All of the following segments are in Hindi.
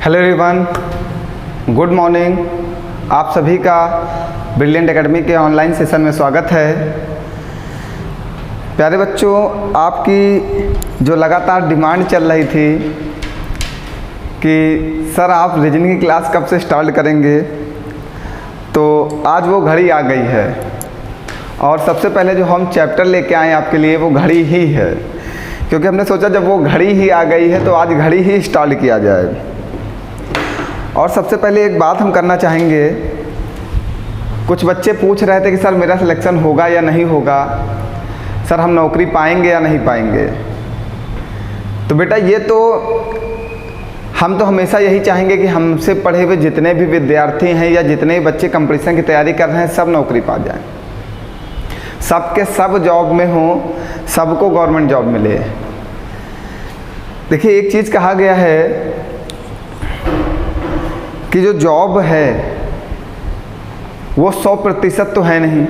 Hello everyone, good morning. आप सभी का ब्रिलियंट एकेडमी के ऑनलाइन सेशन में स्वागत है। प्यारे बच्चों, आपकी जो लगातार डिमांड चल रही थी कि सर आप रीजनिंग की क्लास कब से स्टार्ट करेंगे, तो आज वो घड़ी आ गई है। और सबसे पहले जो हम चैप्टर लेके आए आपके लिए वो घड़ी ही है, क्योंकि हमने सोचा जब वो घड़ी ही आ गई है तो आज घड़ी ही स्टार्ट किया जाए। और सबसे पहले एक बात हम करना चाहेंगे, कुछ बच्चे पूछ रहे थे कि सर मेरा सिलेक्शन होगा या नहीं होगा, सर हम नौकरी पाएंगे या नहीं पाएंगे। तो बेटा ये तो हम तो हमेशा यही चाहेंगे कि हमसे पढ़े हुए जितने भी विद्यार्थी हैं या जितने भी बच्चे कंपटीशन की तैयारी कर रहे हैं सब नौकरी पा जाएं, सबके सब जॉब में हों, सबको गवर्नमेंट जॉब मिले। देखिए एक चीज़ कहा गया है कि जो जॉब है वो 100% तो है नहीं।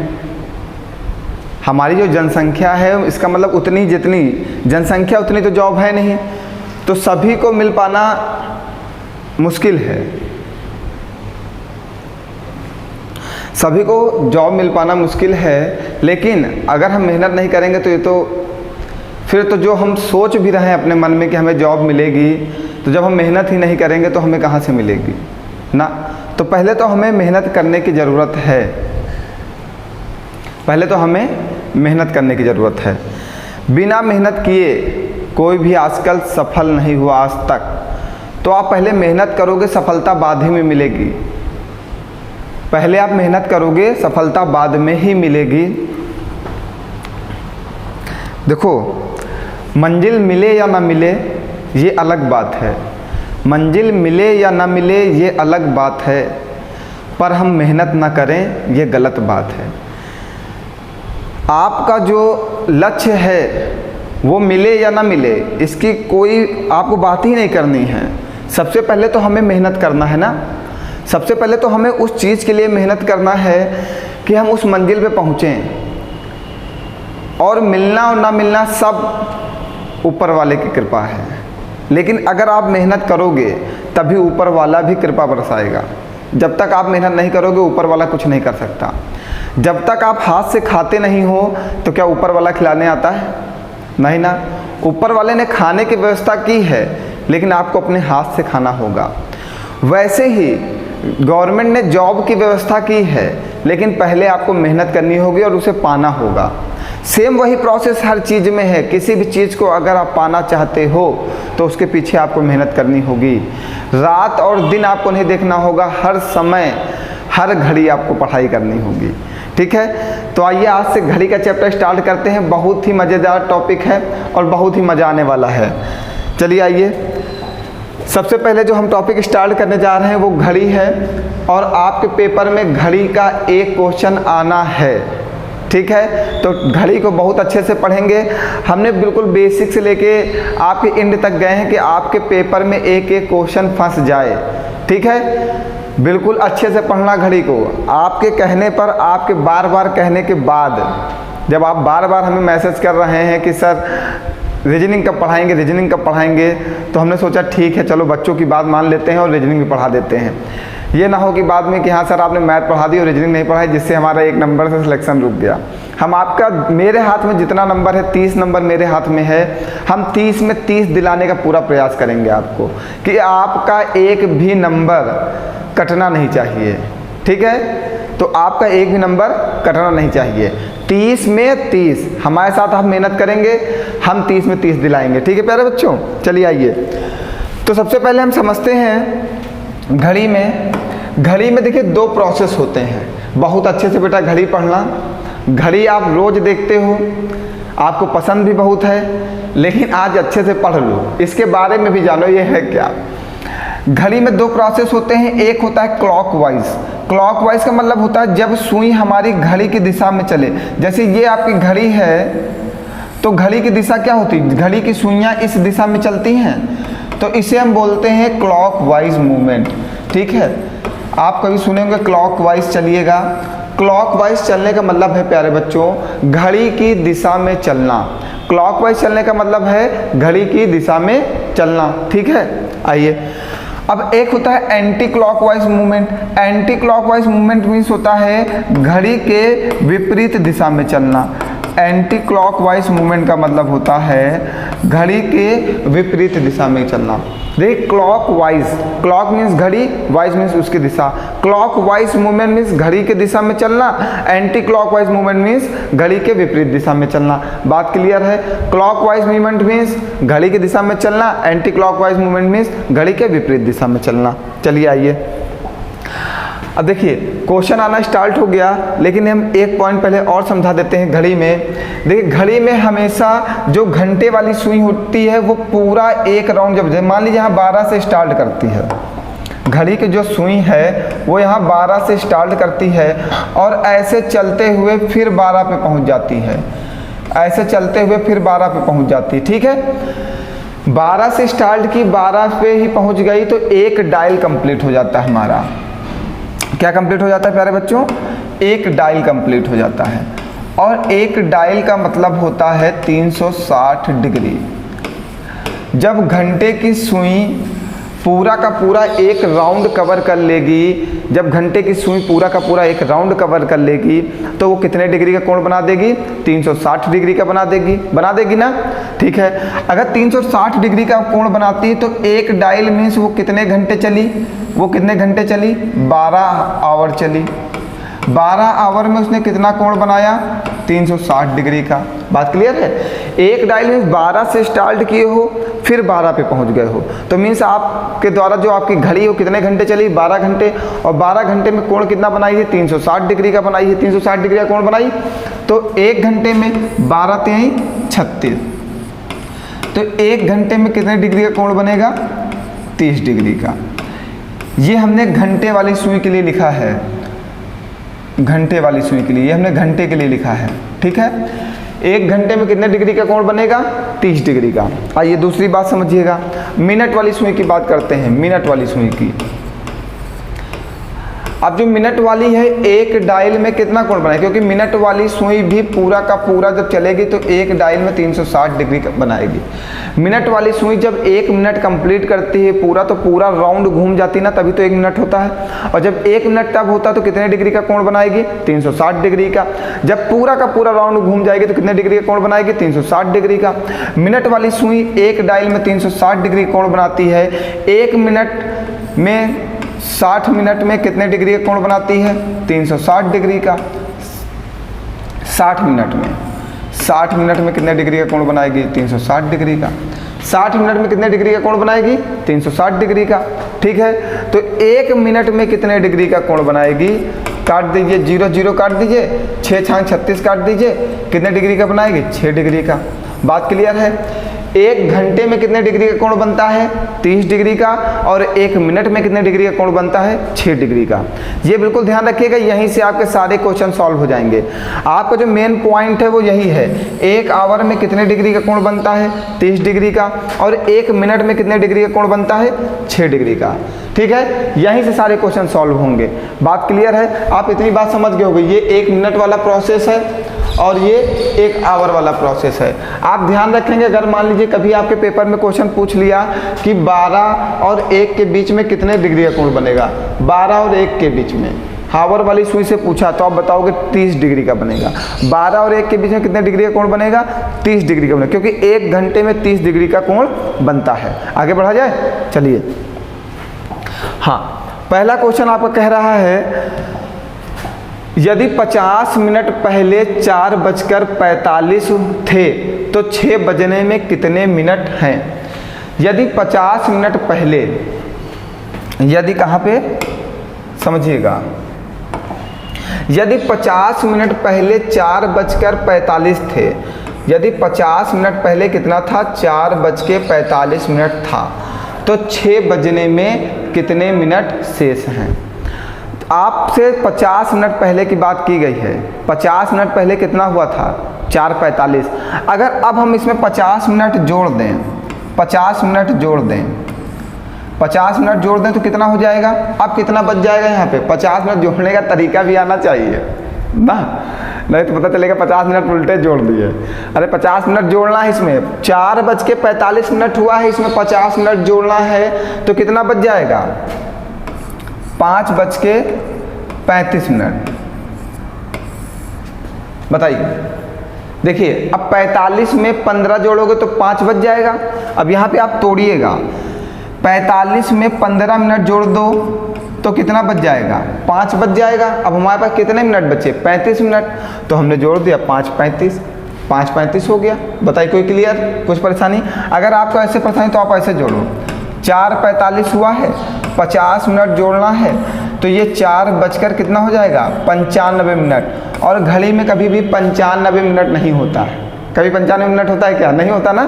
हमारी जो जनसंख्या है इसका मतलब उतनी जितनी जनसंख्या उतनी तो जॉब है नहीं, तो सभी को मिल पाना मुश्किल है। सभी को जॉब मिल पाना मुश्किल है, लेकिन अगर हम मेहनत नहीं करेंगे तो ये तो फिर तो जो हम सोच भी रहे हैं अपने मन में कि हमें जॉब मिलेगी, तो जब हम मेहनत ही नहीं करेंगे तो हमें कहाँ से मिलेगी ना। तो पहले तो हमें मेहनत करने की ज़रूरत है, पहले तो हमें मेहनत करने की ज़रूरत है। बिना मेहनत किए कोई भी आजकल सफल नहीं हुआ आज तक। तो आप पहले मेहनत करोगे, सफलता बाद ही में मिलेगी। पहले आप मेहनत करोगे, सफलता बाद में ही मिलेगी। देखो, मंजिल मिले या ना मिले ये अलग बात है, मंजिल मिले या ना मिले ये अलग बात है, पर हम मेहनत ना करें ये गलत बात है। आपका जो लक्ष्य है वो मिले या ना मिले इसकी कोई आपको बात ही नहीं करनी है। सबसे पहले तो हमें मेहनत करना है ना, सबसे पहले तो हमें उस चीज़ के लिए मेहनत करना है कि हम उस मंजिल पे पहुँचें। और मिलना और ना मिलना सब ऊपर वाले की कृपा है, लेकिन अगर आप मेहनत करोगे तभी ऊपर वाला भी कृपा बरसाएगा। जब तक आप मेहनत नहीं करोगे ऊपर वाला कुछ नहीं कर सकता। जब तक आप हाथ से खाते नहीं हो तो क्या ऊपर वाला खिलाने आता है? नहीं ना। ऊपर वाले ने खाने की व्यवस्था की है, लेकिन आपको अपने हाथ से खाना होगा। वैसे ही गवर्नमेंट ने जॉब की व्यवस्था की है, लेकिन पहले आपको मेहनत करनी होगी और उसे पाना होगा। सेम वही प्रोसेस हर चीज़ में है। किसी भी चीज़ को अगर आप पाना चाहते हो तो उसके पीछे आपको मेहनत करनी होगी। रात और दिन आपको नहीं देखना होगा, हर समय हर घड़ी आपको पढ़ाई करनी होगी। ठीक है, तो आइए आज से घड़ी का चैप्टर स्टार्ट करते हैं। बहुत ही मज़ेदार टॉपिक है और बहुत ही मज़ा आने वाला है। चलिए आइए, सबसे पहले जो हम टॉपिक स्टार्ट करने जा रहे हैं वो घड़ी है, और आपके पेपर में घड़ी का एक क्वेश्चन आना है। ठीक है, तो घड़ी को बहुत अच्छे से पढ़ेंगे। हमने बिल्कुल बेसिक से लेके आपके एंड तक गए हैं कि आपके पेपर में एक एक क्वेश्चन फंस जाए। ठीक है, बिल्कुल अच्छे से पढ़ना घड़ी को। आपके कहने पर, आपके बार बार कहने के बाद, जब आप बार बार हमें मैसेज कर रहे हैं कि सर रीजनिंग कब पढ़ाएंगे, रीजनिंग कब पढ़ाएंगे, तो हमने सोचा ठीक है चलो बच्चों की बात मान लेते हैं और रीजनिंग भी पढ़ा देते हैं। ये ना हो कि बाद में कि हाँ सर आपने मैथ पढ़ा दी और रीजनिंग नहीं पढ़ाई, जिससे हमारा 1 नंबर से सिलेक्शन रुक गया। हम आपका, मेरे हाथ में जितना नंबर है 30 नंबर मेरे हाथ में है, हम 30 में 30 दिलाने का पूरा प्रयास करेंगे आपको, कि आपका एक भी नंबर कटना नहीं चाहिए। ठीक है, तो आपका एक भी नंबर कटना नहीं चाहिए। 30 में 30 हमारे साथ आप मेहनत करेंगे, हम 30 में 30 दिलाएंगे। ठीक है प्यारे बच्चों, चलिए आइए। तो सबसे पहले हम समझते हैं घड़ी में देखिए 2 प्रोसेस होते हैं। बहुत अच्छे से बेटा घड़ी पढ़ना। घड़ी आप रोज़ देखते हो, आपको पसंद भी बहुत है, लेकिन आज अच्छे से पढ़ लो, इसके बारे में भी जानो ये है क्या। घड़ी में 2 प्रोसेस होते हैं। एक होता है क्लॉकवाइज। क्लॉकवाइज का मतलब होता है जब सुई हमारी घड़ी की दिशा में चले। जैसे ये आपकी घड़ी है तो घड़ी की दिशा क्या होती है, घड़ी की सुइयाँ इस दिशा में चलती हैं, तो इसे हम बोलते हैं क्लॉकवाइज मूवमेंट। ठीक है, आप कभी सुनेंगे क्लॉकवाइज चलिएगा। क्लॉकवाइज चलने का मतलब है प्यारे बच्चों घड़ी की दिशा में चलना। क्लॉकवाइज चलने का मतलब है घड़ी की दिशा में चलना। ठीक है, आइए अब एक होता है anti clockwise movement. Anti clockwise movement means होता है घड़ी के विपरीत दिशा में चलना। एंटी क्लॉकवाइज मूवमेंट का मतलब होता है घड़ी के विपरीत दिशा में चलना। देखिए क्लॉकवाइज, क्लॉक मीन्स घड़ी, वाइज मीन्स उसकी दिशा। क्लॉकवाइज मूवमेंट मीन्स घड़ी के दिशा में चलना, एंटी क्लॉकवाइज मूवमेंट मीन्स घड़ी के विपरीत दिशा में चलना। बात क्लियर है? क्लॉकवाइज मूवमेंट मीन्स घड़ी की दिशा में चलना, एंटी क्लॉकवाइज मूवमेंट मीन्स घड़ी के विपरीत दिशा में चलना। चलिए आइए अब देखिए क्वेश्चन आना स्टार्ट हो गया, लेकिन हम एक पॉइंट पहले और समझा देते हैं। घड़ी में देखिए, घड़ी में हमेशा जो घंटे वाली सुई होती है वो पूरा एक राउंड, जब मान लीजिए यहाँ 12 से स्टार्ट करती है, घड़ी की जो सुई है वो यहाँ 12 से स्टार्ट करती है और ऐसे चलते हुए फिर 12 पे पहुँच जाती है, ऐसे चलते हुए फिर 12 पे पहुँच जाती है। ठीक है, 12 से स्टार्ट की, 12 पे ही पहुँच गई तो एक डायल कंप्लीट हो जाता है हमारा। क्या कंप्लीट हो जाता है प्यारे बच्चों? एक डायल कंप्लीट हो जाता है। और एक डायल का मतलब होता है 360 डिग्री। जब घंटे की सुई पूरा का पूरा एक राउंड कवर कर लेगी, जब घंटे की सुई पूरा का पूरा एक राउंड कवर कर लेगी तो वो कितने डिग्री का कोण बना देगी? 360 डिग्री का बना देगी ना। ठीक है, अगर 360 डिग्री का कोण बनाती है तो एक डायल मीन्स वो कितने घंटे चली? वो कितने घंटे चली? 12 आवर चली। 12 आवर में उसने कितना कोण बनाया? 360 डिग्री का। बात क्लियर है? एक डायल मीन्स 12 से स्टार्ट किए हो फिर 12 पे पहुंच गए हो, तो मीन्स आपके द्वारा जो आपकी घड़ी हो कितने घंटे चली? 12 घंटे। और 12 घंटे में कोण कितना बनाई है? 360 डिग्री का बनाई है। 360 डिग्री का कोण बनाई तो एक घंटे में 12 3 36, तो एक घंटे में कितने डिग्री का कोण बनेगा? 30 डिग्री का। ये हमने घंटे वाली सुई के लिए लिखा है, घंटे वाली सुई के लिए, ये हमने घंटे के लिए लिखा है। ठीक है, एक घंटे में कितने डिग्री का कोण बनेगा? 30 डिग्री का। आइए दूसरी बात समझिएगा, मिनट वाली सुई की बात करते हैं। मिनट वाली सुई की, अब जो मिनट वाली है एक डायल में कितना कोण बनाएगी? क्योंकि मिनट वाली सुई भी पूरा का पूरा जब चलेगी तो एक डायल में 360 डिग्री बनाएगी। मिनट वाली सुई जब 1 मिनट कंप्लीट करती है पूरा, तो पूरा राउंड घूम जाती ना, तभी तो 1 मिनट होता है। और जब 1 मिनट तब होता है तो कितने डिग्री का कोण बनाएगी? 360 डिग्री का। जब पूरा का पूरा राउंड घूम जाएगी तो कितने डिग्री का कोण बनाएगी? 360 डिग्री का। मिनट वाली सुई एक डायल में 360 डिग्री कोण बनाती है। 1 मिनट में 60 मिनट में कितने डिग्री का कोण बनाती है? 360 डिग्री का। 60 मिनट में कितने डिग्री का कोण बनाएगी? 360 डिग्री का। 60 मिनट में कितने डिग्री का कोण बनाएगी? 360 डिग्री का। ठीक है, तो 1 मिनट में कितने डिग्री का कोण बनाएगी? काट दीजिए, 0 0 काट दीजिए, 6 6 36 काट दीजिए, कितने डिग्री का बनाएगी? 6 डिग्री का। बात क्लियर है? 1 घंटे में कितने डिग्री का कोण बनता है? 30 डिग्री का। और 1 मिनट में कितने डिग्री का कोण बनता है? 6 डिग्री का। ये बिल्कुल ध्यान रखिएगा, यहीं से आपके सारे क्वेश्चन सॉल्व हो जाएंगे। आपका जो मेन पॉइंट है वो यही है, 1 आवर में कितने डिग्री का कोण बनता है? 30 डिग्री का। और 1 मिनट में कितने डिग्री का कोण बनता है? 6 डिग्री का। ठीक है, यहीं से सारे क्वेश्चन सॉल्व होंगे। बात क्लियर है? आप इतनी बात समझ गए होंगे, ये 1 मिनट वाला प्रोसेस है और ये 1 आवर वाला प्रोसेस है। आप ध्यान रखेंगे, अगर मान लीजिए कभी आपके पेपर में क्वेश्चन पूछ लिया कि 12 और 1 के बीच में कितने डिग्री का कोण बनेगा, 12 और 1 के बीच में हावर वाली सुई से पूछा तो आप बताओगे 30 डिग्री का बनेगा। 12 और 1 के बीच में कितने डिग्री का कोण बनेगा? 30 डिग्री का बनेगा, क्योंकि 1 घंटे में 30 डिग्री का कोण बनता है। आगे बढ़ा जाए, चलिए। हाँ, पहला क्वेश्चन आपका कह रहा है, यदि 50 मिनट पहले 4:45 थे तो 6 बजने में कितने मिनट हैं? यदि 50 मिनट पहले, यदि कहाँ पे समझिएगा, यदि 50 मिनट पहले 4:45 थे, यदि 50 मिनट पहले कितना था? 4:45 मिनट था, तो 6 बजने में कितने मिनट शेष हैं? आपसे 50 मिनट पहले की बात की गई है। 50 मिनट पहले कितना हुआ था? 4:45। अगर अब हम इसमें 50 मिनट जोड़ दें, 50 मिनट जोड़ दें, 50 मिनट जोड़ दें तो कितना हो जाएगा? अब कितना बच जाएगा यहाँ पे? 50 मिनट जोड़ने का तरीका भी आना चाहिए। ना, नहीं तो पता चलेगा 50 मिनट उल्टे जोड़ दिए। अरे 50 मिनट जोड़ना है इसमें, 4:45 हुआ है, इसमें 50 मिनट जोड़ना है तो कितना बच जाएगा? 5:35। बताइए, देखिए अब 45 में 15 जोड़ोगे तो 5 बच जाएगा। अब यहाँ पे आप तोड़िएगा, 45 में 15 मिनट जोड़ दो तो कितना बच जाएगा? 5 बच जाएगा। अब हमारे पास कितने मिनट बचे? 35 मिनट, तो हमने जोड़ दिया 5:35 हो गया। बताइए कोई क्लियर, कुछ परेशानी? अगर आपको ऐसे परेशानी तो आप ऐसे जोड़ो, 4:45 हुआ है, 50 मिनट जोड़ना है तो ये 4 बजकर कितना हो जाएगा? 95 मिनट। और घड़ी में कभी भी 95 मिनट नहीं होता है। कभी 95 मिनट होता है क्या? नहीं होता ना।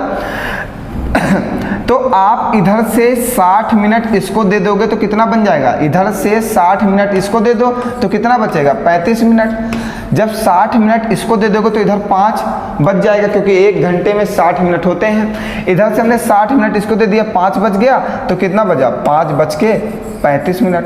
तो आप इधर से 60 मिनट इसको दे दोगे तो कितना बन जाएगा? इधर से 60 मिनट इसको दे दो तो कितना बचेगा? 35 मिनट। जब 60 मिनट इसको दे दोगे तो इधर 5 बच जाएगा, क्योंकि 1 घंटे में 60 मिनट होते हैं। इधर से हमने 60 मिनट इसको दे दिया, 5 बच गया तो कितना बचा? 5:35 मिनट।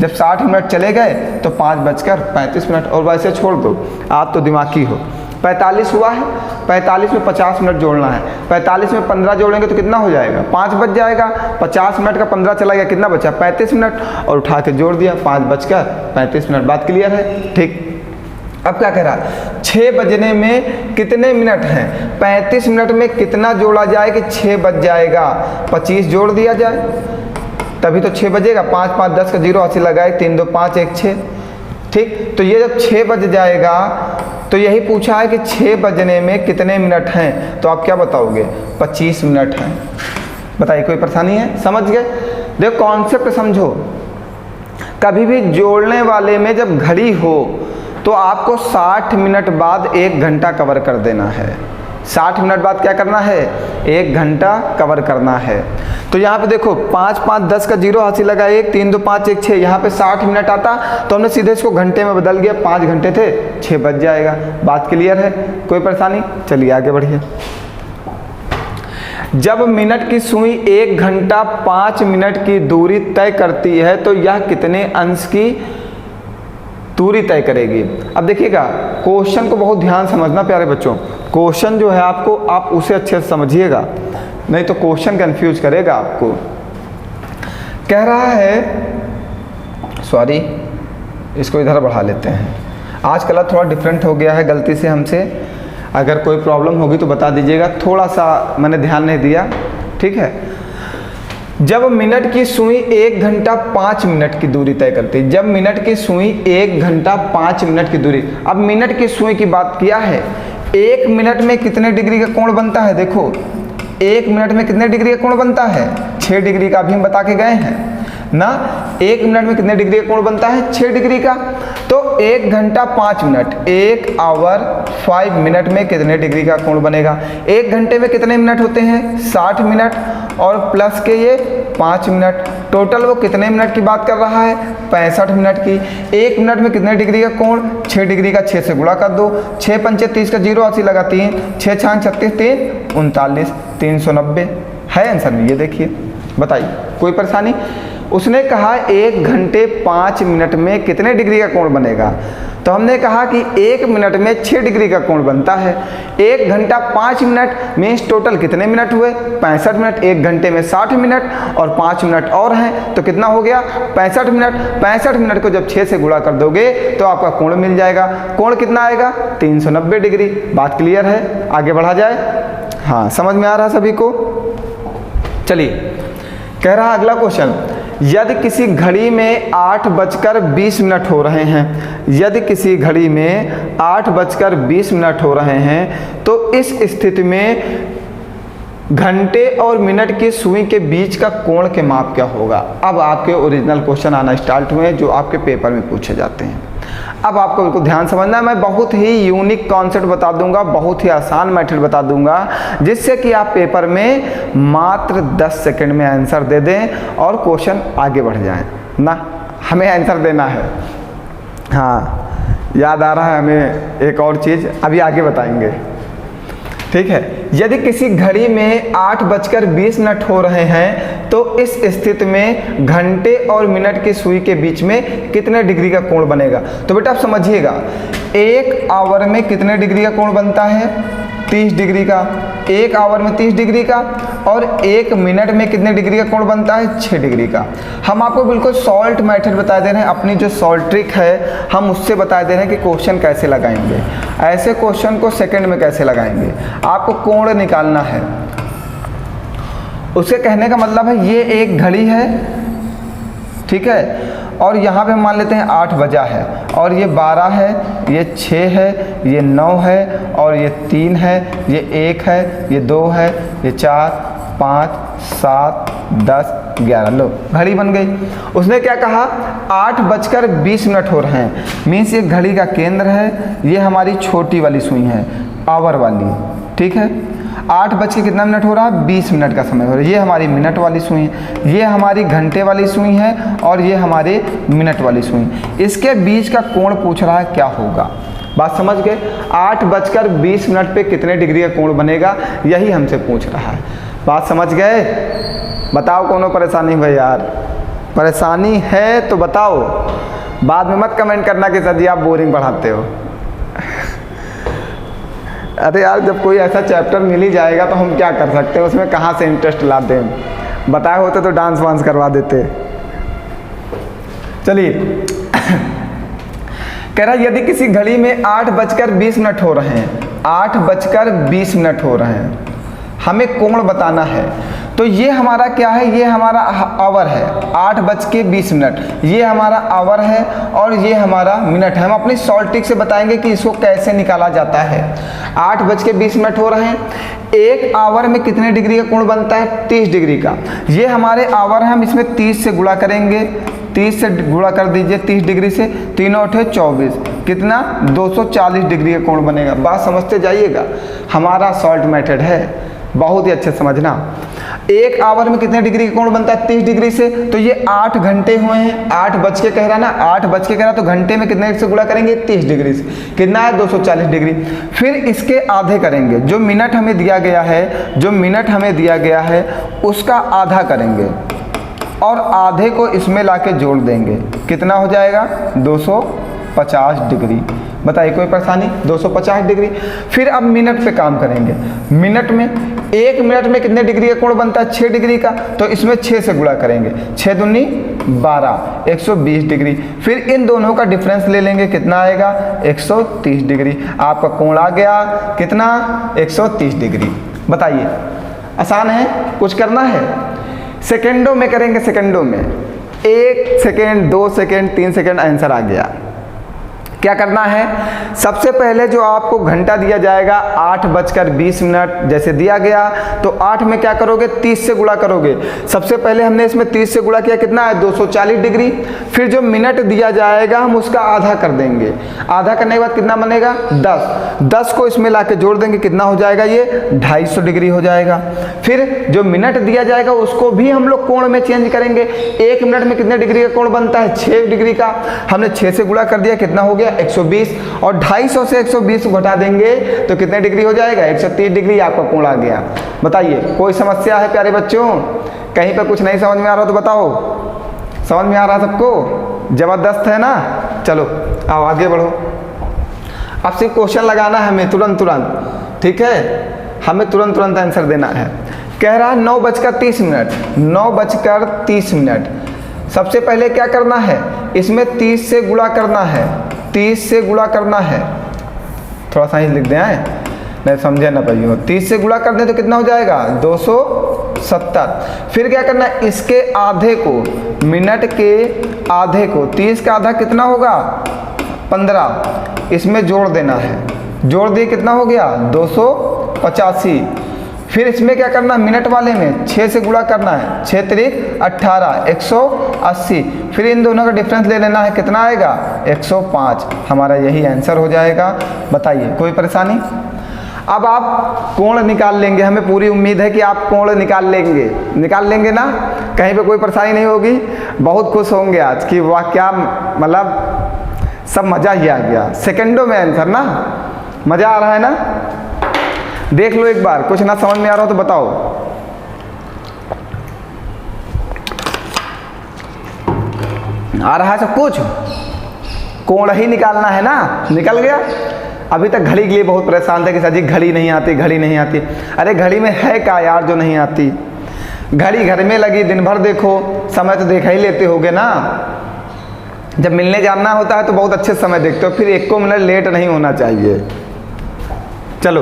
जब 60 मिनट चले गए तो 5:35 मिनट। और वैसे छोड़ दो, आप तो दिमागी हो। 45 हुआ है, 45 में 50 मिनट जोड़ना है, 45 में 15 जोड़ेंगे तो कितना हो जाएगा? 5 बच जाएगा। 50 मिनट का 15 चला गया, कितना बचा? 35 मिनट। और उठा के जोड़ दिया, 5:35 मिनट। बात क्लियर है? ठीक। अब क्या कह रहा है? 6 बजने में कितने मिनट हैं? 35 मिनट में कितना जोड़ा जाए कि 6 बज जाएगा? 25 जोड़ दिया जाए तभी तो 6 बजेगा। 5 5 10 का 0 80 लगाए, 3 2 5 1 6। ठीक, तो ये जब 6 बज जाएगा तो यही पूछा है कि 6 बजने में कितने मिनट हैं, तो आप क्या बताओगे? 25 मिनट हैं। बताइए कोई परेशानी है? समझ गए? देखो कॉन्सेप्ट समझो। कभी भी जोड़ने वाले में जब घड़ी हो तो आपको 60 मिनट बाद 1 घंटा कवर कर देना है। 60 मिनट बाद क्या करना है? 1 घंटा कवर करना है। तो यहाँ पे देखो 5 5 10 का 0 80 लगा 1 3 2 5 1 6। यहाँ पे 60 मिनट आता तो हमने सीधे इसको घंटे में बदल गया, 5 घंटे थे 6 बज जाएगा। बात क्लियर है? कोई परेशानी? चलिए आगे बढ़िए। जब मिनट की सुई 1 घंटा 5 मिनट की दूरी तय करती है तो यह कितने अंश की दूरी तय करेगी? अब देखिएगा, क्वेश्चन को बहुत ध्यान समझना प्यारे बच्चों। क्वेश्चन जो है आपको, आप उसे अच्छे से समझिएगा, नहीं तो क्वेश्चन कंफ्यूज करेगा आपको। कह रहा है, सॉरी इसको इधर बढ़ा लेते हैं, आज कल थोड़ा डिफरेंट हो गया है गलती से हमसे। अगर कोई प्रॉब्लम होगी तो बता दीजिएगा, थोड़ा सा मैंने ध्यान नहीं दिया, ठीक है। जब मिनट की सुई 1 घंटा 5 मिनट की दूरी तय करती है, जब मिनट की सुई 1 घंटा 5 मिनट की दूरी, अब मिनट की सुई की बात किया है, 1 मिनट में कितने डिग्री का कोण बनता है? देखो 1 मिनट में कितने डिग्री का कोण बनता है? 6 डिग्री का। अभी हम बता के गए हैं ना, 1 मिनट में कितने डिग्री का कोण बनता है? 6 डिग्री का। तो 1 घंटा 5 मिनट, 1 आवर 5 मिनट में कितने डिग्री का कोण बनेगा? 1 घंटे में कितने मिनट होते हैं? 60 मिनट और प्लस के ये 5 मिनट, टोटल वो कितने मिनट की बात कर रहा है? 65 मिनट की। 1 मिनट में कितने डिग्री का कोण? 6 डिग्री का। 6 से गुणा कर दो, 6 पंचे 30 का 0 80 लगा 3, 6 6 36 3 39 390 है आंसर में। ये देखिए, बताइए कोई परेशानी? उसने कहा 1 घंटे 5 मिनट में कितने डिग्री का कोण बनेगा, तो हमने कहा कि 1 मिनट में 6 डिग्री का कोण बनता है। 1 घंटा 5 मिनट मीन्स टोटल कितने मिनट हुए? 65 मिनट। 1 घंटे में 60 मिनट और 5 मिनट और हैं तो कितना हो गया? 65 मिनट। 65 मिनट को जब 6 से गुणा कर दोगे तो आपका कोण मिल जाएगा। कोण कितना आएगा? 390 डिग्री। बात क्लियर है? आगे बढ़ा जाए? हाँ, समझ में आ रहा सभी को? चलिए, कह रहा अगला क्वेश्चन, यदि किसी घड़ी में 8:20 हो रहे हैं, यदि किसी घड़ी में 8:20 हो रहे हैं तो इस स्थिति में घंटे और मिनट की सुई के बीच का कोण के माप क्या होगा? अब आपके ओरिजिनल क्वेश्चन आना स्टार्ट हुए जो आपके पेपर में पूछे जाते हैं। अब आपको बिल्कुल ध्यान समझना है, मैं बहुत ही यूनिक कॉन्सेप्ट बता दूंगा, बहुत ही आसान मेथड बता दूंगा, जिससे कि आप पेपर में मात्र 10 सेकंड में आंसर दे दें और क्वेश्चन आगे बढ़ जाए ना। हमें आंसर देना है। हाँ, याद आ रहा है हमें एक और चीज़, अभी आगे बताएंगे, ठीक है। यदि किसी घड़ी में 8:20 हो रहे हैं तो इस स्थिति में घंटे और मिनट की सुई के बीच में कितने डिग्री का कोण बनेगा। तो बेटा आप समझिएगा, 1 आवर में कितने डिग्री का कोण बनता है, 30 डिग्री का। 1 आवर में 30 डिग्री का। और 1 मिनट में कितने डिग्री का कोण बनता है, 6 डिग्री का। हम आपको बिल्कुल सॉल्ट मेथड बता दे रहे हैं, अपनी जो सॉल्ट ट्रिक है हम उससे बता दे रहे हैं कि क्वेश्चन कैसे लगाएंगे। ऐसे क्वेश्चन को सेकंड में कैसे लगाएंगे, आपको कोण निकालना है। उसके कहने का मतलब है ये एक घड़ी है, ठीक है, और यहाँ पे मान लेते हैं 8 बजा है, और ये 12 है, ये 6 है, ये 9 है, और ये 3 है, ये 1 है, ये 2 है, ये 4, 5, 7, 10, 11। लो घड़ी बन गई। उसने क्या कहा, 8:20 हो रहे हैं, मीन्स ये घड़ी का केंद्र है, ये हमारी छोटी वाली सुई है, आवर वाली, ठीक है। 8 कितना मिनट हो रहा है, 20 मिनट का समय हो रहा है। ये हमारी मिनट वाली सुई है, ये हमारी घंटे वाली सुई है, और ये हमारे मिनट वाली सुई। इसके बीच का कोण पूछ रहा है क्या होगा। बात समझ गए, 8:20 पे कितने डिग्री का कोण बनेगा, यही हमसे पूछ रहा है। बात समझ गए। बताओ कोनो परेशानी भाई यार, परेशानी है तो बताओ, बाद में मत कमेंट करना कि सर जी आप बोरिंग पढ़ाते हो। अरे यार जब कोई ऐसा चैप्टर मिल ही जाएगा तो हम क्या कर सकते हैं, उसमें कहाँ से इंटरेस्ट लाते हैं। बताए होते तो डांस वांस करवा देते। चलिए कह रहा यदि किसी घड़ी में 8:20 हो रहे हैं, 8:20 हो रहे हैं, हमें कोण बताना है। तो ये हमारा क्या है, ये हमारा आवर है, 8:20, ये हमारा आवर है और ये हमारा मिनट है। हम अपनी सॉल्ट ट्रिक से बताएंगे कि इसको कैसे निकाला जाता है। 8:20 हो रहे हैं, 1 आवर में कितने डिग्री का कोण बनता है, 30 डिग्री का। ये हमारे आवर है, हम इसमें 30 से गुणा करेंगे, 30 से गुणा कर दीजिए 30 डिग्री से, 3 × 8 = 24, कितना 240 डिग्री का कोण बनेगा। बात समझते जाइएगा, हमारा सॉल्ट मेथड है, बहुत ही अच्छे समझना। 1 आवर में कितने डिग्री का कोण बनता है, 30 डिग्री से। तो ये 8 घंटे हुए हैं, 8 बज के कह रहा ना, 8 बज के कह रहा, तो घंटे में कितने से गुणा करेंगे, 30 डिग्री से, कितना है 240 डिग्री। फिर इसके आधे करेंगे, जो मिनट हमें दिया गया है, जो मिनट हमें दिया गया है उसका आधा करेंगे और आधे को इसमें लाके जोड़ देंगे, कितना हो जाएगा 250 डिग्री। बताइए कोई परेशानी, 250 डिग्री। फिर अब मिनट पे काम करेंगे। मिनट में 1 मिनट में कितने डिग्री का कोण बनता है, 6 डिग्री का। तो इसमें 6 से गुणा करेंगे, 6 दूनी 12, 120 डिग्री। फिर इन दोनों का डिफरेंस ले लेंगे, कितना आएगा 130 डिग्री। आपका कोण आ गया कितना, 130 डिग्री। बताइए आसान है, कुछ करना है, सेकेंडों में करेंगे, सेकेंडों में 1 सेकेंड, 2 सेकेंड, 3 सेकेंड, आंसर आ गया। क्या करना है, सबसे पहले जो आपको घंटा दिया जाएगा 8:20 जैसे दिया गया, तो 8 में क्या करोगे, 30 से गुणा करोगे। सबसे पहले हमने इसमें 30 से गुणा किया, कितना है 240 डिग्री। फिर जो मिनट दिया जाएगा हम उसका आधा कर देंगे, आधा करने के बाद कितना बनेगा 10 को इसमें लाके जोड़ देंगे, कितना हो जाएगा ये 250 डिग्री हो जाएगा। फिर जो मिनट दिया जाएगा उसको भी हम लोग कोण में चेंज करेंगे। 1 मिनट में कितने डिग्री का कोण बनता है, 6 डिग्री का। हमने 6 से गुणा कर दिया, कितना हो गया 120, और 250 से 120 घटा देंगे तो कितने डिग्री हो जाएगा 130 डिग्री। आपका कोण आ गया। बताइए कोई समस्या है प्यारे बच्चों, कहीं पर कुछ नहीं समझ में आ रहा तो बताओ। समझ में आ रहा सबको, जबरदस्त है ना। चलो आओ आगे बढ़ो। अब सिर्फ क्वेश्चन लगाना है हमें तुरंत, ठीक है, हमें तुरंत आंसर देना है। कह रहा है 9:30, 9:30। सबसे पहले क्या करना है, इसमें 30 से गुणा करना है, 30 से गुणा करना है। थोड़ा सा ही लिख दें, नहीं समझे ना भाई हो। 30 से गुणा कर दें तो कितना हो जाएगा 270। फिर क्या करना है, इसके आधे को, मिनट के आधे को, 30 का आधा कितना होगा 15, इसमें जोड़ देना है। जोड़ दिए कितना हो गया 285। फिर इसमें क्या करना, मिनट वाले में 6 से गुणा करना है, 6 × 18, 180। फिर इन दोनों का डिफरेंस ले लेना है, कितना आएगा 105। हमारा यही आंसर हो जाएगा। बताइए कोई परेशानी। अब आप कोण निकाल लेंगे, हमें पूरी उम्मीद है कि आप कोण निकाल लेंगे ना, कहीं पे कोई परेशानी नहीं होगी। बहुत खुश होंगे आज कि वाह क्या, मतलब सब मज़ा ही आ गया। सेकंडों में आंसर ना, मज़ा आ रहा है ना। देख लो एक बार, कुछ ना समझ में आ रहा हो तो बताओ। आ रहा है सब कुछ? कोण ही निकालना है ना, निकल गया। अभी तक घड़ी के लिए बहुत परेशान थे कि सर जी घड़ी नहीं आती, घड़ी नहीं आती। अरे घड़ी में है क्या यार जो नहीं आती? घड़ी घर में लगी, दिन भर देखो, समय तो देखा ही लेते होगे ना। जब मिलने जाना होता है तो बहुत अच्छे समय देखते हो, फिर 1 मिनट लेट नहीं होना चाहिए। चलो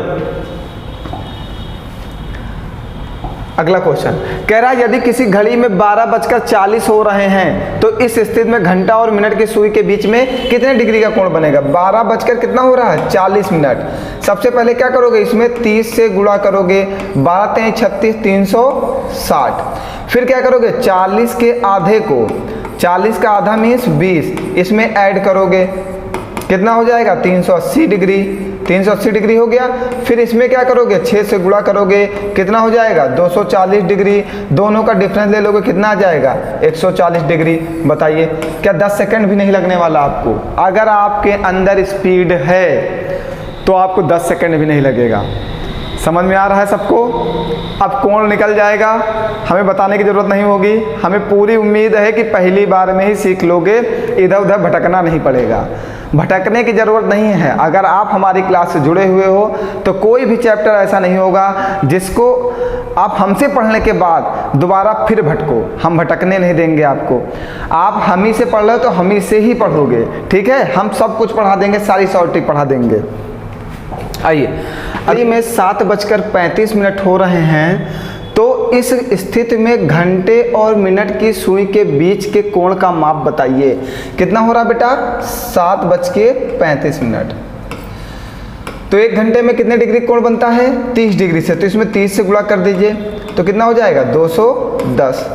अगला क्वेश्चन कह रहा है यदि किसी घड़ी में 12:40 हो रहे हैं तो इस स्थिति में घंटा और मिनट की सुई के बीच में कितने डिग्री का कोण बनेगा? 12 कितना हो रहा है? 40 मिनट। सबसे पहले क्या करोगे, इसमें 30 से गुणा करोगे, 12 3 36 360। फिर क्या करोगे, 40 के आधे को, 40 का आधा मीन्स 20, इसमें ऐड करोगे, कितना हो जाएगा? 380 डिग्री। 380 डिग्री हो गया। फिर इसमें क्या करोगे, 6 से गुणा करोगे, कितना हो जाएगा? 240 डिग्री। दोनों का डिफरेंस ले लोगे, कितना आ जाएगा? 140 डिग्री। बताइए, क्या 10 सेकंड भी नहीं लगने वाला आपको? अगर आपके अंदर स्पीड है तो आपको 10 सेकंड भी नहीं लगेगा। समझ में आ रहा है सबको? अब कोण निकल जाएगा, हमें बताने की ज़रूरत नहीं होगी। हमें पूरी उम्मीद है कि पहली बार में ही सीख लोगे, इधर उधर भटकना नहीं पड़ेगा। भटकने की ज़रूरत नहीं है। अगर आप हमारी क्लास से जुड़े हुए हो तो कोई भी चैप्टर ऐसा नहीं होगा जिसको आप हमसे पढ़ने के बाद दोबारा फिर भटको। हम भटकने नहीं देंगे आपको। आप हम ही से पढ़ रहे हो तो हम ही से ही पढ़ोगे, ठीक है? हम सब कुछ पढ़ा देंगे, सारी शॉर्ट ट्रिक पढ़ा देंगे। आइए, अभी में 7:35 हो रहे हैं, तो इस स्थिति में घंटे और मिनट की सुई के बीच के कोण का माप बताइए। कितना हो रहा बेटा? 7:35। तो 1 घंटे में कितने डिग्री कोण बनता है? 30 डिग्री से। तो इसमें 30 से गुणा कर दीजिए, तो कितना हो जाएगा? 210।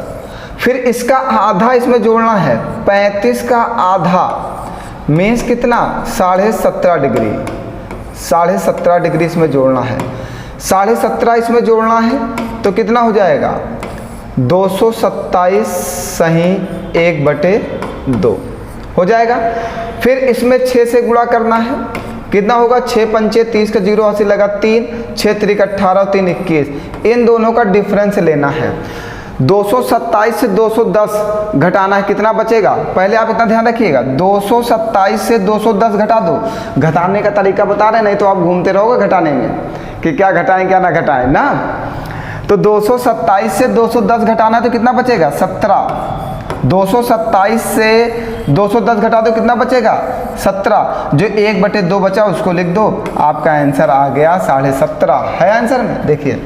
फिर इसका आधा इसमें जोड़ना है, 35 का आधा मीन्स कितना? 17.5 डिग्री। 17.5 डिग्री इसमें जोड़ना है, 17.5 इसमें जोड़ना है, तो कितना हो जाएगा? 227 सही 1/2 हो जाएगा। फिर इसमें 6 से गुणा करना है, कितना होगा? 6 पंचे 30 का 0 हासिल लगा 3, 6 3 18 और 3 21। इन दोनों का डिफरेंस लेना है। 227 से 210 घटाना है, कितना बचेगा? पहले आप इतना ध्यान रखिएगा, 227 से 210 घटा दो। घटाने का तरीका बता रहे, नहीं तो आप घूमते रहोगे घटाने में कि क्या घटाएं क्या ना घटाएं ना। तो 227 से 210 घटाना है तो कितना बचेगा? 17। 227 से 210 घटा दो, कितना बचेगा? 17। जो 1/2 बचा उसको लिख दो, आपका आंसर आ गया 17.5 है आंसर में। देखिए